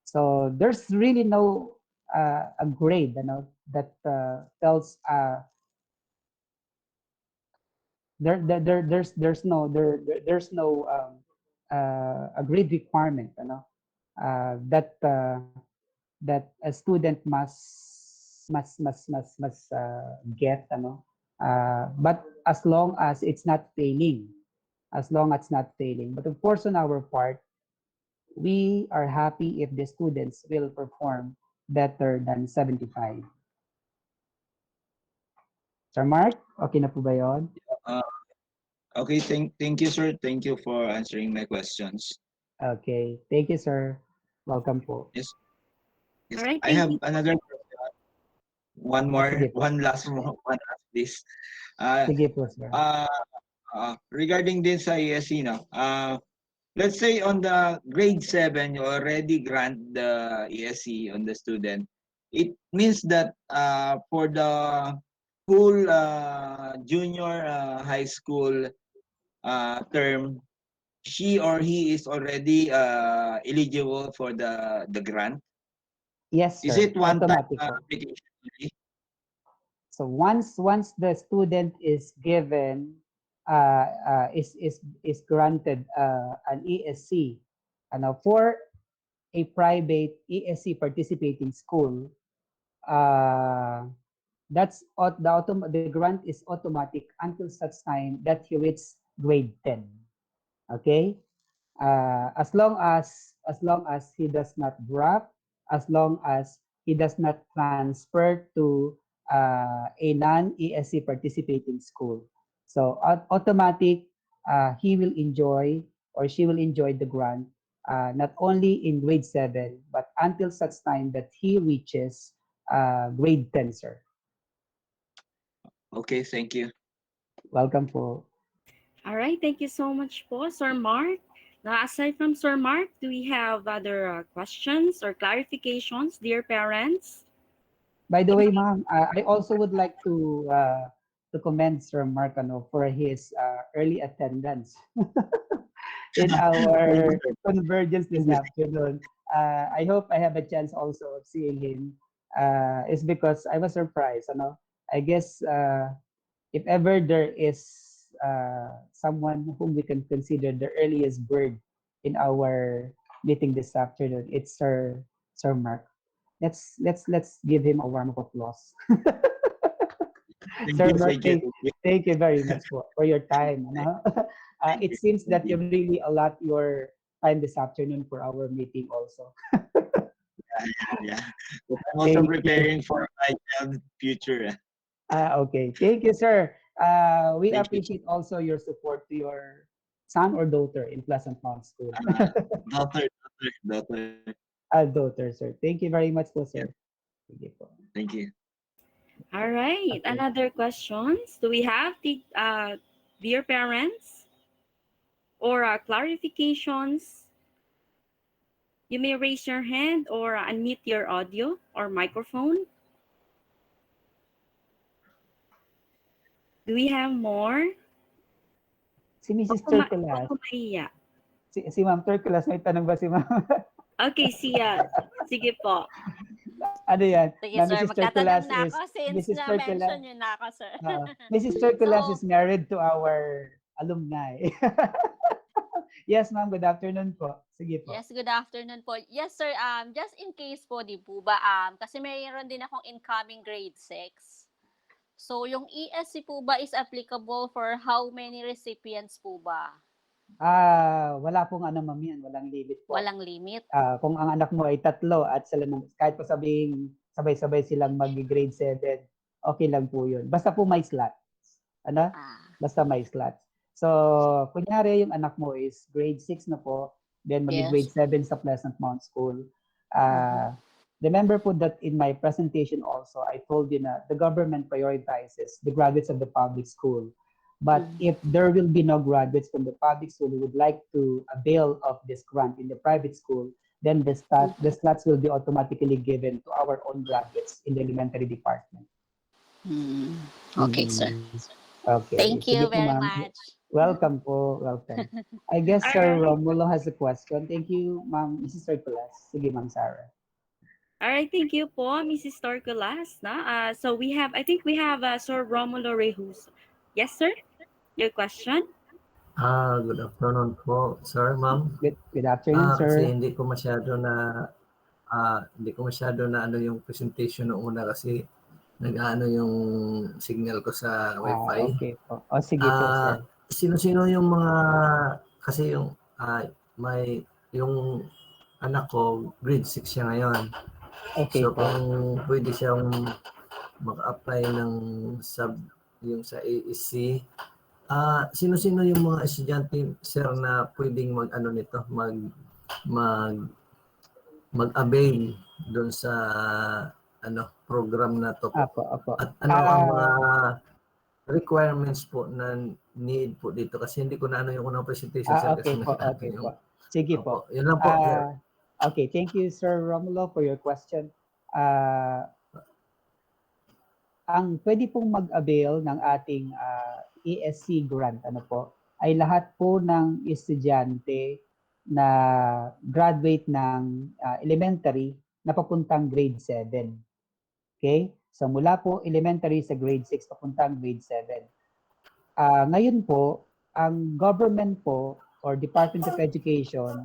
Speaker 7: So there's really no a grade that tells there's no a grade requirement that a student must get but as long as it's not failing, but of course on our part we are happy if the students will perform better than 75. Sir Mark, okay na po ba yun?
Speaker 9: Uh, okay, thank you, sir. Thank you for answering my questions.
Speaker 7: Okay, thank you, sir. Welcome po.
Speaker 9: Yes, yes.
Speaker 8: All right,
Speaker 9: I
Speaker 8: thank
Speaker 9: have
Speaker 8: you.
Speaker 9: another question. One
Speaker 7: Sige
Speaker 9: more,
Speaker 7: po.
Speaker 9: one last, please. Uh,
Speaker 7: Sige po, sir.
Speaker 9: uh, Regarding this sa ESC, let's say on the grade 7, you already grant the ESC on the student. It means that for the full junior high school term, she or he is already eligible for the grant.
Speaker 7: Yes,
Speaker 9: Is
Speaker 7: sir.
Speaker 9: it one time
Speaker 7: Automatic po.
Speaker 9: application only?
Speaker 7: So once the student is given is granted an ESC for a private ESC participating school, uh, the grant is automatic until such time that he reaches grade 10. Okay? As long as he does not drop, as long as he does not transfer to a non-ESC participating school. So automatic, he will enjoy or she will enjoy the grant not only in grade 7 but until such time that he reaches grade 10, sir.
Speaker 9: Okay, thank you.
Speaker 7: Welcome po.
Speaker 8: All right, thank you so much po, Sir Mark. Now, aside from Sir Mark, do we have other questions or clarifications, dear parents?
Speaker 7: By the way, ma'am, I also would like to commend Sir Mark for his early attendance in
Speaker 9: Thank you,
Speaker 7: our
Speaker 9: sir.
Speaker 7: convergence
Speaker 9: Thank
Speaker 7: this
Speaker 9: you.
Speaker 7: afternoon. I hope I have a chance also of seeing him. It's because I was surprised. I guess if ever there is someone whom we can consider the earliest bird in our meeting this afternoon, it's Sir Mark. Let's give him a warm of applause.
Speaker 9: Thank
Speaker 7: Sir
Speaker 9: you,
Speaker 7: Mark,
Speaker 9: thank you, thank you.
Speaker 7: thank you very much for your time.
Speaker 9: Thank
Speaker 7: It
Speaker 9: you.
Speaker 7: seems
Speaker 9: Thank
Speaker 7: that you
Speaker 9: you.
Speaker 7: really allot your time this afternoon for our meeting also.
Speaker 9: Yeah. But I'm also
Speaker 7: Thank you.
Speaker 9: preparing for my child's future.
Speaker 7: Okay. Thank you, sir. We
Speaker 9: Thank you.
Speaker 7: appreciate also your support to your son or daughter in Pleasant Mount School.
Speaker 9: Daughter.
Speaker 7: Daughter, sir. Thank you very much po,
Speaker 9: Yeah,
Speaker 7: sir. Sige po.
Speaker 9: thank you.
Speaker 8: All right,
Speaker 7: Okay.
Speaker 8: another questions? Do we have the dear parents or clarifications? You may raise your hand or unmute your audio or microphone. Do we have more?
Speaker 7: Si Mrs.
Speaker 8: Huwag
Speaker 7: Turkulas.
Speaker 8: ko mahiya.
Speaker 7: Si Ma'am Turkulas, may tanong ba si Ma'am?
Speaker 8: Okay, sige po.
Speaker 7: Ano yan?
Speaker 5: Sige,
Speaker 7: Na
Speaker 5: sir.
Speaker 7: Mrs.
Speaker 5: Magtatanong
Speaker 7: Turkulas
Speaker 5: na
Speaker 7: is
Speaker 5: ako since
Speaker 7: Mrs.
Speaker 5: na-mention
Speaker 7: Turkulas.
Speaker 5: yun na ako, sir.
Speaker 7: Mrs. Turkulas
Speaker 5: So,
Speaker 7: is married to our alumni. Yes, ma'am. Good afternoon po. Sige po.
Speaker 5: yes, good afternoon po. Yes, sir. Just in case po, di po ba, kasi mayroon din akong incoming grade 6. So, yung ESC po ba is applicable for how many recipients po ba?
Speaker 7: Wala pong ano, ma'am yan. Walang limit po.
Speaker 5: Walang limit?
Speaker 7: Kung ang anak mo ay 3 at sila kahit pa sabing sabay-sabay silang mag-grade 7, okay lang po yun. Basta po may slot. Ano?
Speaker 5: Ah,
Speaker 7: Basta may slots. So, kunyari yung anak mo is grade 6 na po, then mag-grade
Speaker 5: yes.
Speaker 7: 7 sa Pleasant Mount School.
Speaker 5: Mhm.
Speaker 7: Remember po that in my presentation also, I told you that the government prioritizes the graduates of the public school. But if there will be no graduates from the public school who would like to avail of this grant in the private school, then the slots will be automatically given to our own graduates in the elementary department.
Speaker 10: Okay, sir.
Speaker 7: Okay.
Speaker 10: Thank
Speaker 7: Sige
Speaker 10: you
Speaker 7: po,
Speaker 10: very
Speaker 7: ma'am.
Speaker 10: much.
Speaker 7: Welcome po. Welcome. I guess
Speaker 8: All
Speaker 7: Sir
Speaker 8: right.
Speaker 7: Romulo has a question. Thank you, Ma'am Mrs. Circulas. Sige, Ma'am Sarah.
Speaker 8: All right, thank you po, Mrs. Torculas. So I think we have Sir Romulo Rehus. Yes, sir? Your question?
Speaker 11: Good afternoon po, sir, ma'am.
Speaker 7: Good afternoon,
Speaker 11: Kasi
Speaker 7: sir.
Speaker 11: hindi ko masyado na ano yung presentation noong una kasi nag-ano yung signal ko sa Wi-Fi.
Speaker 7: Okay po. O, sige po, sir.
Speaker 11: Sino-sino yung mga, kasi yung anak ko, grade 6 siya ngayon.
Speaker 7: Okay
Speaker 11: So
Speaker 7: po.
Speaker 11: kung pwede siyang mag-apply ng yung sa ESC, sino-sino yung mga estudyante, sir, na pwedeng mag-avail doon sa program na to po?
Speaker 7: Apo.
Speaker 11: At ano ang mga requirements po na need po dito? Kasi hindi ko na yung unang presentation, sir.
Speaker 7: Okay
Speaker 11: Kasi
Speaker 7: po. Okay po. Sige po.
Speaker 11: Yun lang po, sir.
Speaker 7: Okay, thank you, Sir Romulo, for your question. Ang pwede pong mag-avail ng ating ESC grant, ay lahat po ng estudyante na graduate ng elementary na papuntang grade 7. Okay? So mula po elementary sa grade 6 papuntang grade 7. Ngayon po, ang government po or Department of Education,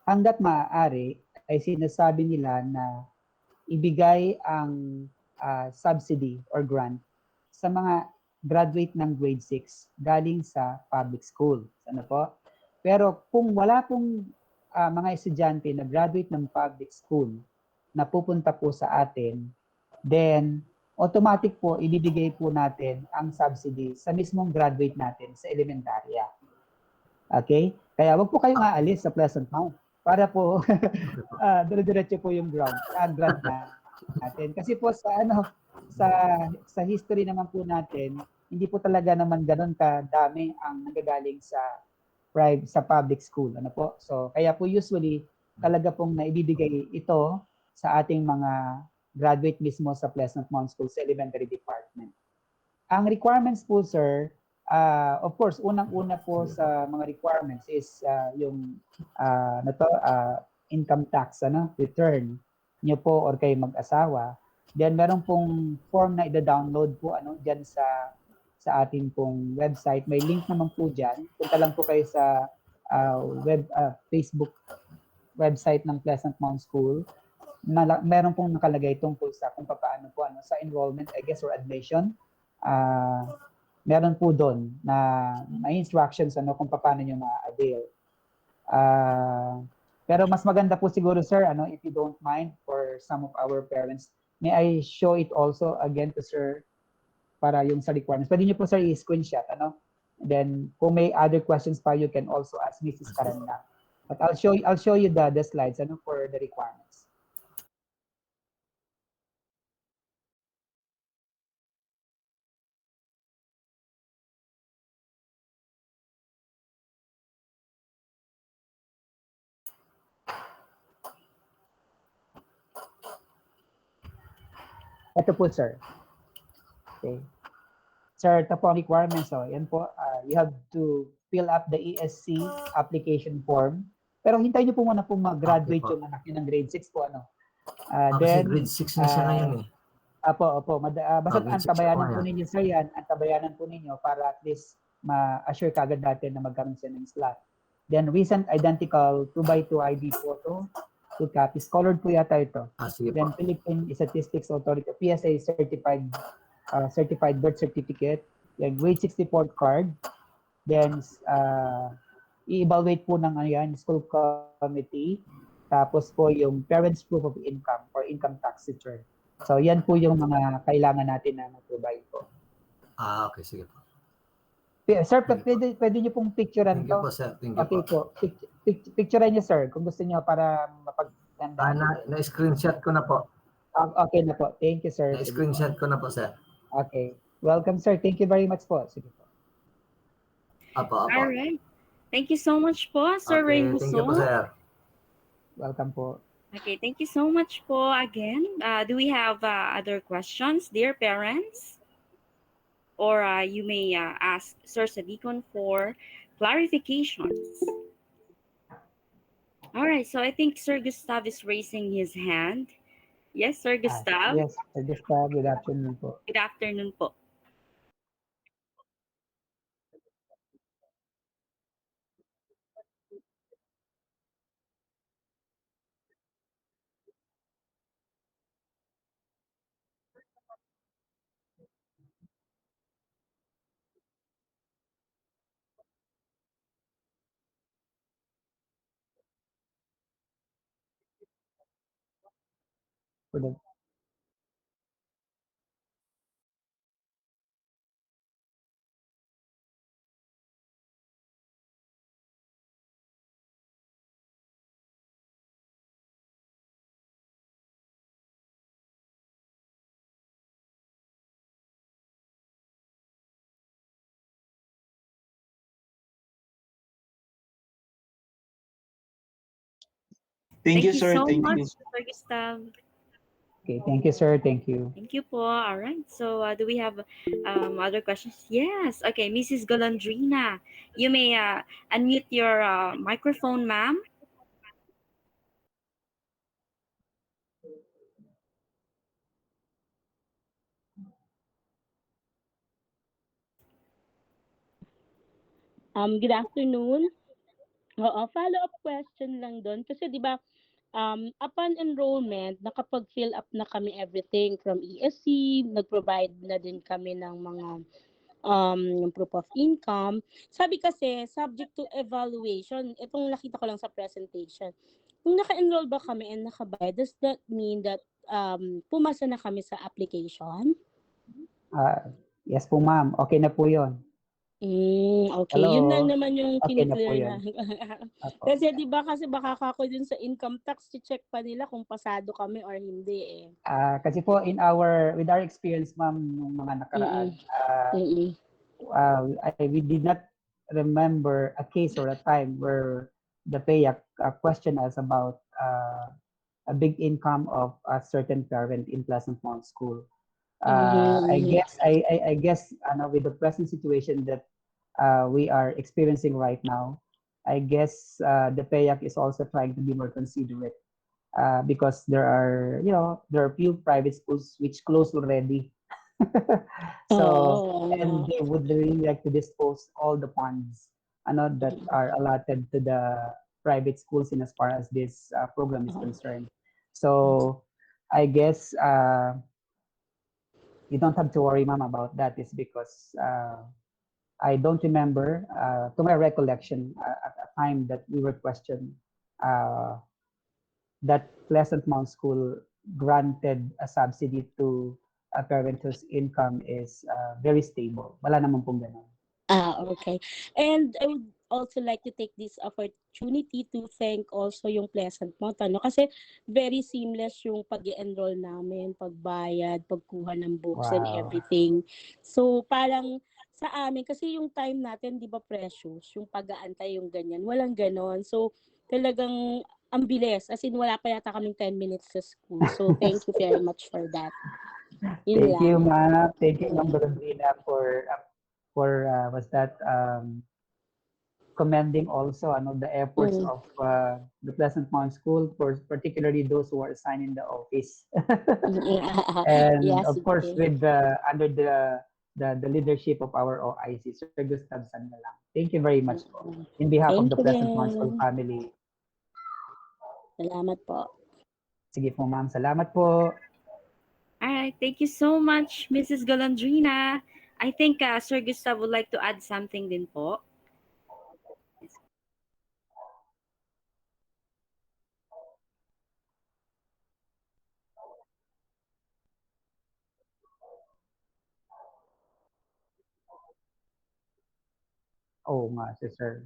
Speaker 7: hanggat maaari ay sinasabi nila na ibigay ang subsidy or grant sa mga graduate ng grade 6 galing sa public school. Ano po? Pero kung wala pong mga estudyante na graduate ng public school na pupunta po sa atin, then automatic po ibibigay po natin ang subsidy sa mismong graduate natin sa elementarya. Okay? Kaya wag po kayong aalis sa Pleasant Mount para po dire-diretso po yung grant natin. Kasi po sa history naman po natin, hindi po talaga naman ganoon kadami ang nanggagaling sa public school. Ano po? So kaya po usually talaga pong naibibigay ito sa ating mga graduate mismo sa Pleasant Mount School sa elementary department. Ang requirements po, sir, of course, unang-una po sa mga requirements is yung income tax return nyo po or kayo mag-asawa. Then meron pong form na i-download po diyan sa ating pong website. May link naman po diyan. Punta lang po kayo sa Facebook website ng Pleasant Mount School. Meron pong nakalagay tungkol sa kung paano po sa enrollment, I guess, or admission. Meron po doon na may instructions kung paano nyo ma-avail. Pero mas maganda po siguro, sir, if you don't mind, for some of our parents, may I show it also again to sir para yung sa requirements. Pwede nyo po, sir, i-screenshot, Then kung may other questions pa, you can also ask Mrs. Karanda. But I'll show you the slides for the requirements. Ito po, sir. Okay. Sir, ito po ang requirements. Yan po, you have to fill up the ESC application form. Pero hintayin niyo po muna po mag-graduate yung anak niyo ng grade 6 po.
Speaker 11: Kasi grade 6 na siya ngayon eh.
Speaker 7: Opo. Basta antabayanan po ninyo, sir, yan. Antabayanan po ninyo para at least ma-assure kagad natin na magkaroon siya ng slot. Then, recent identical 2x2 ID photo, 2 copies. Colored po yata ito.
Speaker 11: Sige
Speaker 7: Then,
Speaker 11: po.
Speaker 7: Philippine Statistics Authority, PSA certified birth certificate, then grade 64 card, then i-evaluate po ng school committee, tapos po yung parents proof of income or income tax return. So yan po yung mga kailangan natin na provide po.
Speaker 11: Okay, sige po.
Speaker 7: Sir, pwede niyo pong picturean to.
Speaker 11: Thank you po, sir. Thank you
Speaker 7: okay po. Picturean niyo, sir, kung gusto niyo para send that again.
Speaker 11: Na-screenshot ko na po.
Speaker 7: Okay na po. Thank you, sir. Sige po.
Speaker 11: Na-screenshot ko na po, sir.
Speaker 7: Okay. Welcome, sir. Thank you very much po. Sige po.
Speaker 11: Apo,
Speaker 8: All
Speaker 11: apo.
Speaker 8: right. Thank you so much po, Sir
Speaker 11: Okay, thank you po,
Speaker 8: Reymuso.
Speaker 11: sir.
Speaker 7: Welcome po.
Speaker 8: Okay, thank you so much po again. Do we have other questions, dear parents? Or you may ask Sir Sadikon for clarifications. All right, so I think Sir Gustav is raising his hand. Yes, Sir Gustav.
Speaker 7: Yes, Sir Gustav. Good afternoon po.
Speaker 8: Good afternoon po.
Speaker 7: For the,
Speaker 9: Thank you,
Speaker 8: Thank you
Speaker 9: sir.
Speaker 8: so
Speaker 9: Thank
Speaker 8: much,
Speaker 9: you.
Speaker 8: Sir Gustav.
Speaker 7: okay. Thank you, sir. Thank you.
Speaker 8: Thank you po. All right. So, do we have other questions? Yes. Okay, Mrs. Golandrina, you may unmute your microphone, ma'am.
Speaker 12: Good afternoon. Oo, follow-up question lang do'n kasi 'di ba, upon enrollment nakapag-fill up na kami everything from ESC, nag-provide na din kami ng mga, yung proof of income. Sabi kasi subject to evaluation, itong nakita ko lang sa presentation. Kung naka-enroll ba kami and nakabayad, does that mean that, pumasa na kami sa application?
Speaker 7: Yes po, ma'am. Okay na po yon.
Speaker 12: Okay.
Speaker 7: Hello.
Speaker 12: Yun lang naman yung
Speaker 7: Okay na po
Speaker 12: kini-clear
Speaker 7: yun.
Speaker 12: na.
Speaker 7: Apo.
Speaker 12: Kasi 'di ba kasi baka kako dun sa income tax, check pa nila kung pasado kami or hindi eh.
Speaker 7: Kasi po with our experience, ma'am, nung mga nakaraan,
Speaker 12: Mm.
Speaker 7: we did not remember a case or a time where the PAYAC questioned us about a big income of a certain parent in Pleasant Mount School.
Speaker 12: Mhm.
Speaker 7: I guess with the present situation that we are experiencing right now, I guess the PAYAC is also trying to be more considerate because there are few private schools which closed already. So, and
Speaker 12: Oo.
Speaker 7: they would really like to dispose all the funds that are allotted to the private schools in as far as this program is concerned. So, I guess you don't have to worry, ma'am, about that. It's because I don't remember, to my recollection, at a time that we were questioned uh, that Pleasant Mount School granted a subsidy to a parent whose income is very stable. Wala naman pong ganun.
Speaker 12: Okay. And I would also like to take this opportunity to thank also yung Pleasant Mount, kasi very seamless yung pag-enroll namin, pagbayad, pagkuha ng books and
Speaker 7: Wow.
Speaker 12: everything. So parang sa amin, kasi yung time natin, di ba precious, yung pag-aantay yung ganyan, walang ganon. So talagang ang bilis, as in wala pa yata kaming 10 minutes sa school. So thank you very much for that. Yun
Speaker 7: Thank you,
Speaker 12: lang.
Speaker 7: ma'am. Thank you, Ma'am Golondrina, for was that commending also the efforts
Speaker 12: Mm.
Speaker 7: of the Pleasant Mount School, for particularly those who are assigned in the office. And
Speaker 12: Yes,
Speaker 7: of course,
Speaker 12: sige.
Speaker 7: with under the leadership of our OIC, Sir Gustav Sangalang. Thank you very much po. In behalf of
Speaker 12: Thank
Speaker 7: the
Speaker 12: you
Speaker 7: Pleasant Mount School
Speaker 12: din.
Speaker 7: family.
Speaker 12: Salamat po.
Speaker 7: Sige po, ma'am. Salamat po.
Speaker 8: All right. Thank you so much, Mrs. Golandrina. I think Sir Gustav would like to add something din po.
Speaker 7: Oo nga, si sir.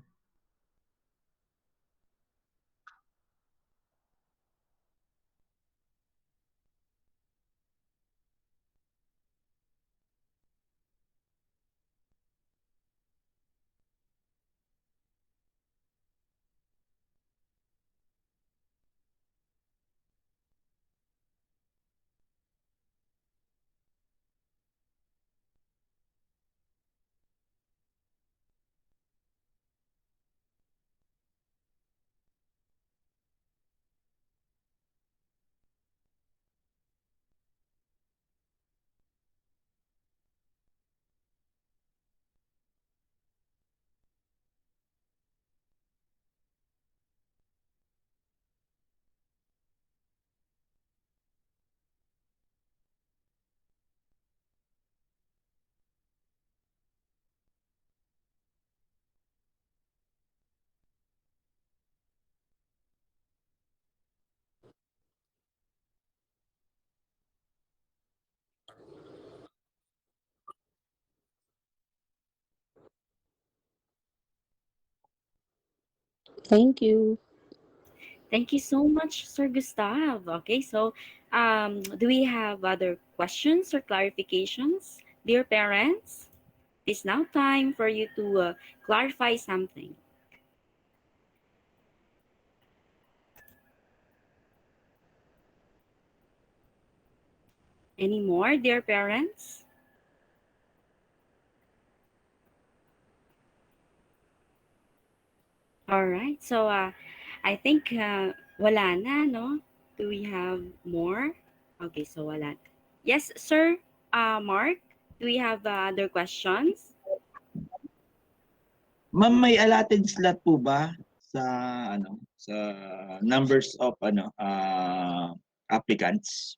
Speaker 12: Thank you.
Speaker 8: Thank you so much, Sir Gustav. Okay, so do we have other questions or clarifications, dear parents? It's now time for you to clarify something. Any more, dear parents? All right. So I think wala na, no? Do we have more? Okay, so wala. Yes, sir. Mark, do we have other questions?
Speaker 9: Ma'am, may allotted slot po ba sa sa numbers of applicants?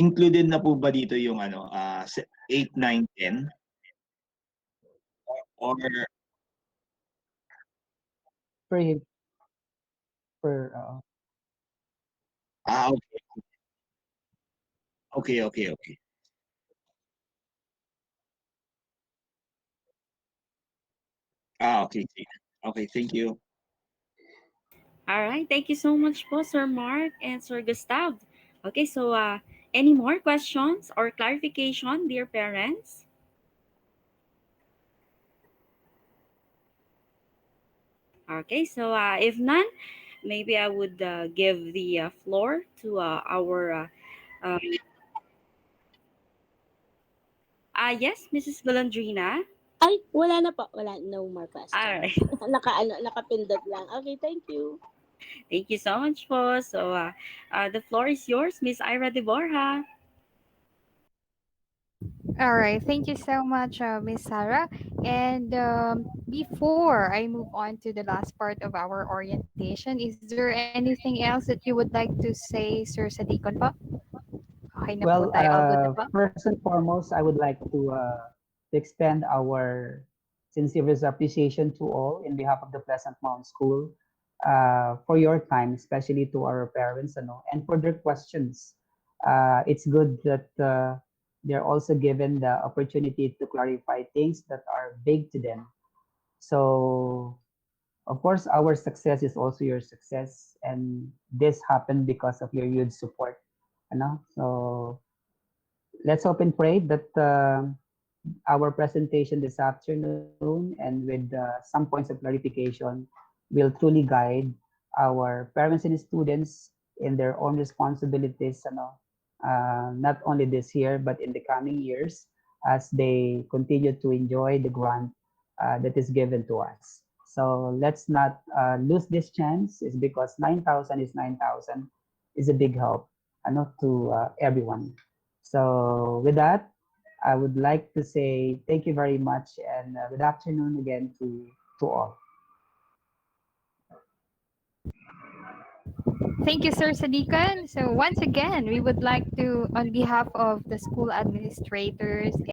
Speaker 9: Included na po ba dito yung 8, 9, 10? Or
Speaker 7: Per, per,
Speaker 9: okay. Okay, okay, okay. Okay. Sige. Okay, thank you.
Speaker 8: All right. Thank you so much po, Sir Mark and Sir Gustav. Okay, so any more questions or clarification, dear parents? Okay, so if none, maybe I would give the floor to our um, yes, Mrs. Valandrina.
Speaker 12: Ay, wala na po. Wala, no more
Speaker 8: All
Speaker 12: questions.
Speaker 8: right.
Speaker 12: Nakapindot lang. Okay, thank you.
Speaker 8: Thank you so much po. So the floor is yours, Miss Ira de Borja.
Speaker 1: All right. Thank you so much, Miss Sarah. And before I move on to the last part of our orientation, is there anything else that you would like to say, Sir Sadikon po? Okay na po
Speaker 7: well,
Speaker 1: tayo. All good na po?
Speaker 7: first and foremost, I would like to extend our sincerest appreciation to all in behalf of the Pleasant Mountain School for your time, especially to our parents, and for their questions. It's good that they're also given the opportunity to clarify things that are big to them. So, of course, our success is also your success, and this happened because of your huge support. So let's hope and pray that our presentation this afternoon and with some points of clarification will truly guide our parents and students in their own responsibilities, not only this year but in the coming years as they continue to enjoy the grant that is given to us. So let's not lose this chance. It's because 9,000 is 9,000 is a big help, to everyone. So with that, I would like to say thank you very much and good afternoon again to all.
Speaker 1: Thank you, Sir Sadikan. So once again, we would like to, on behalf of the school administrators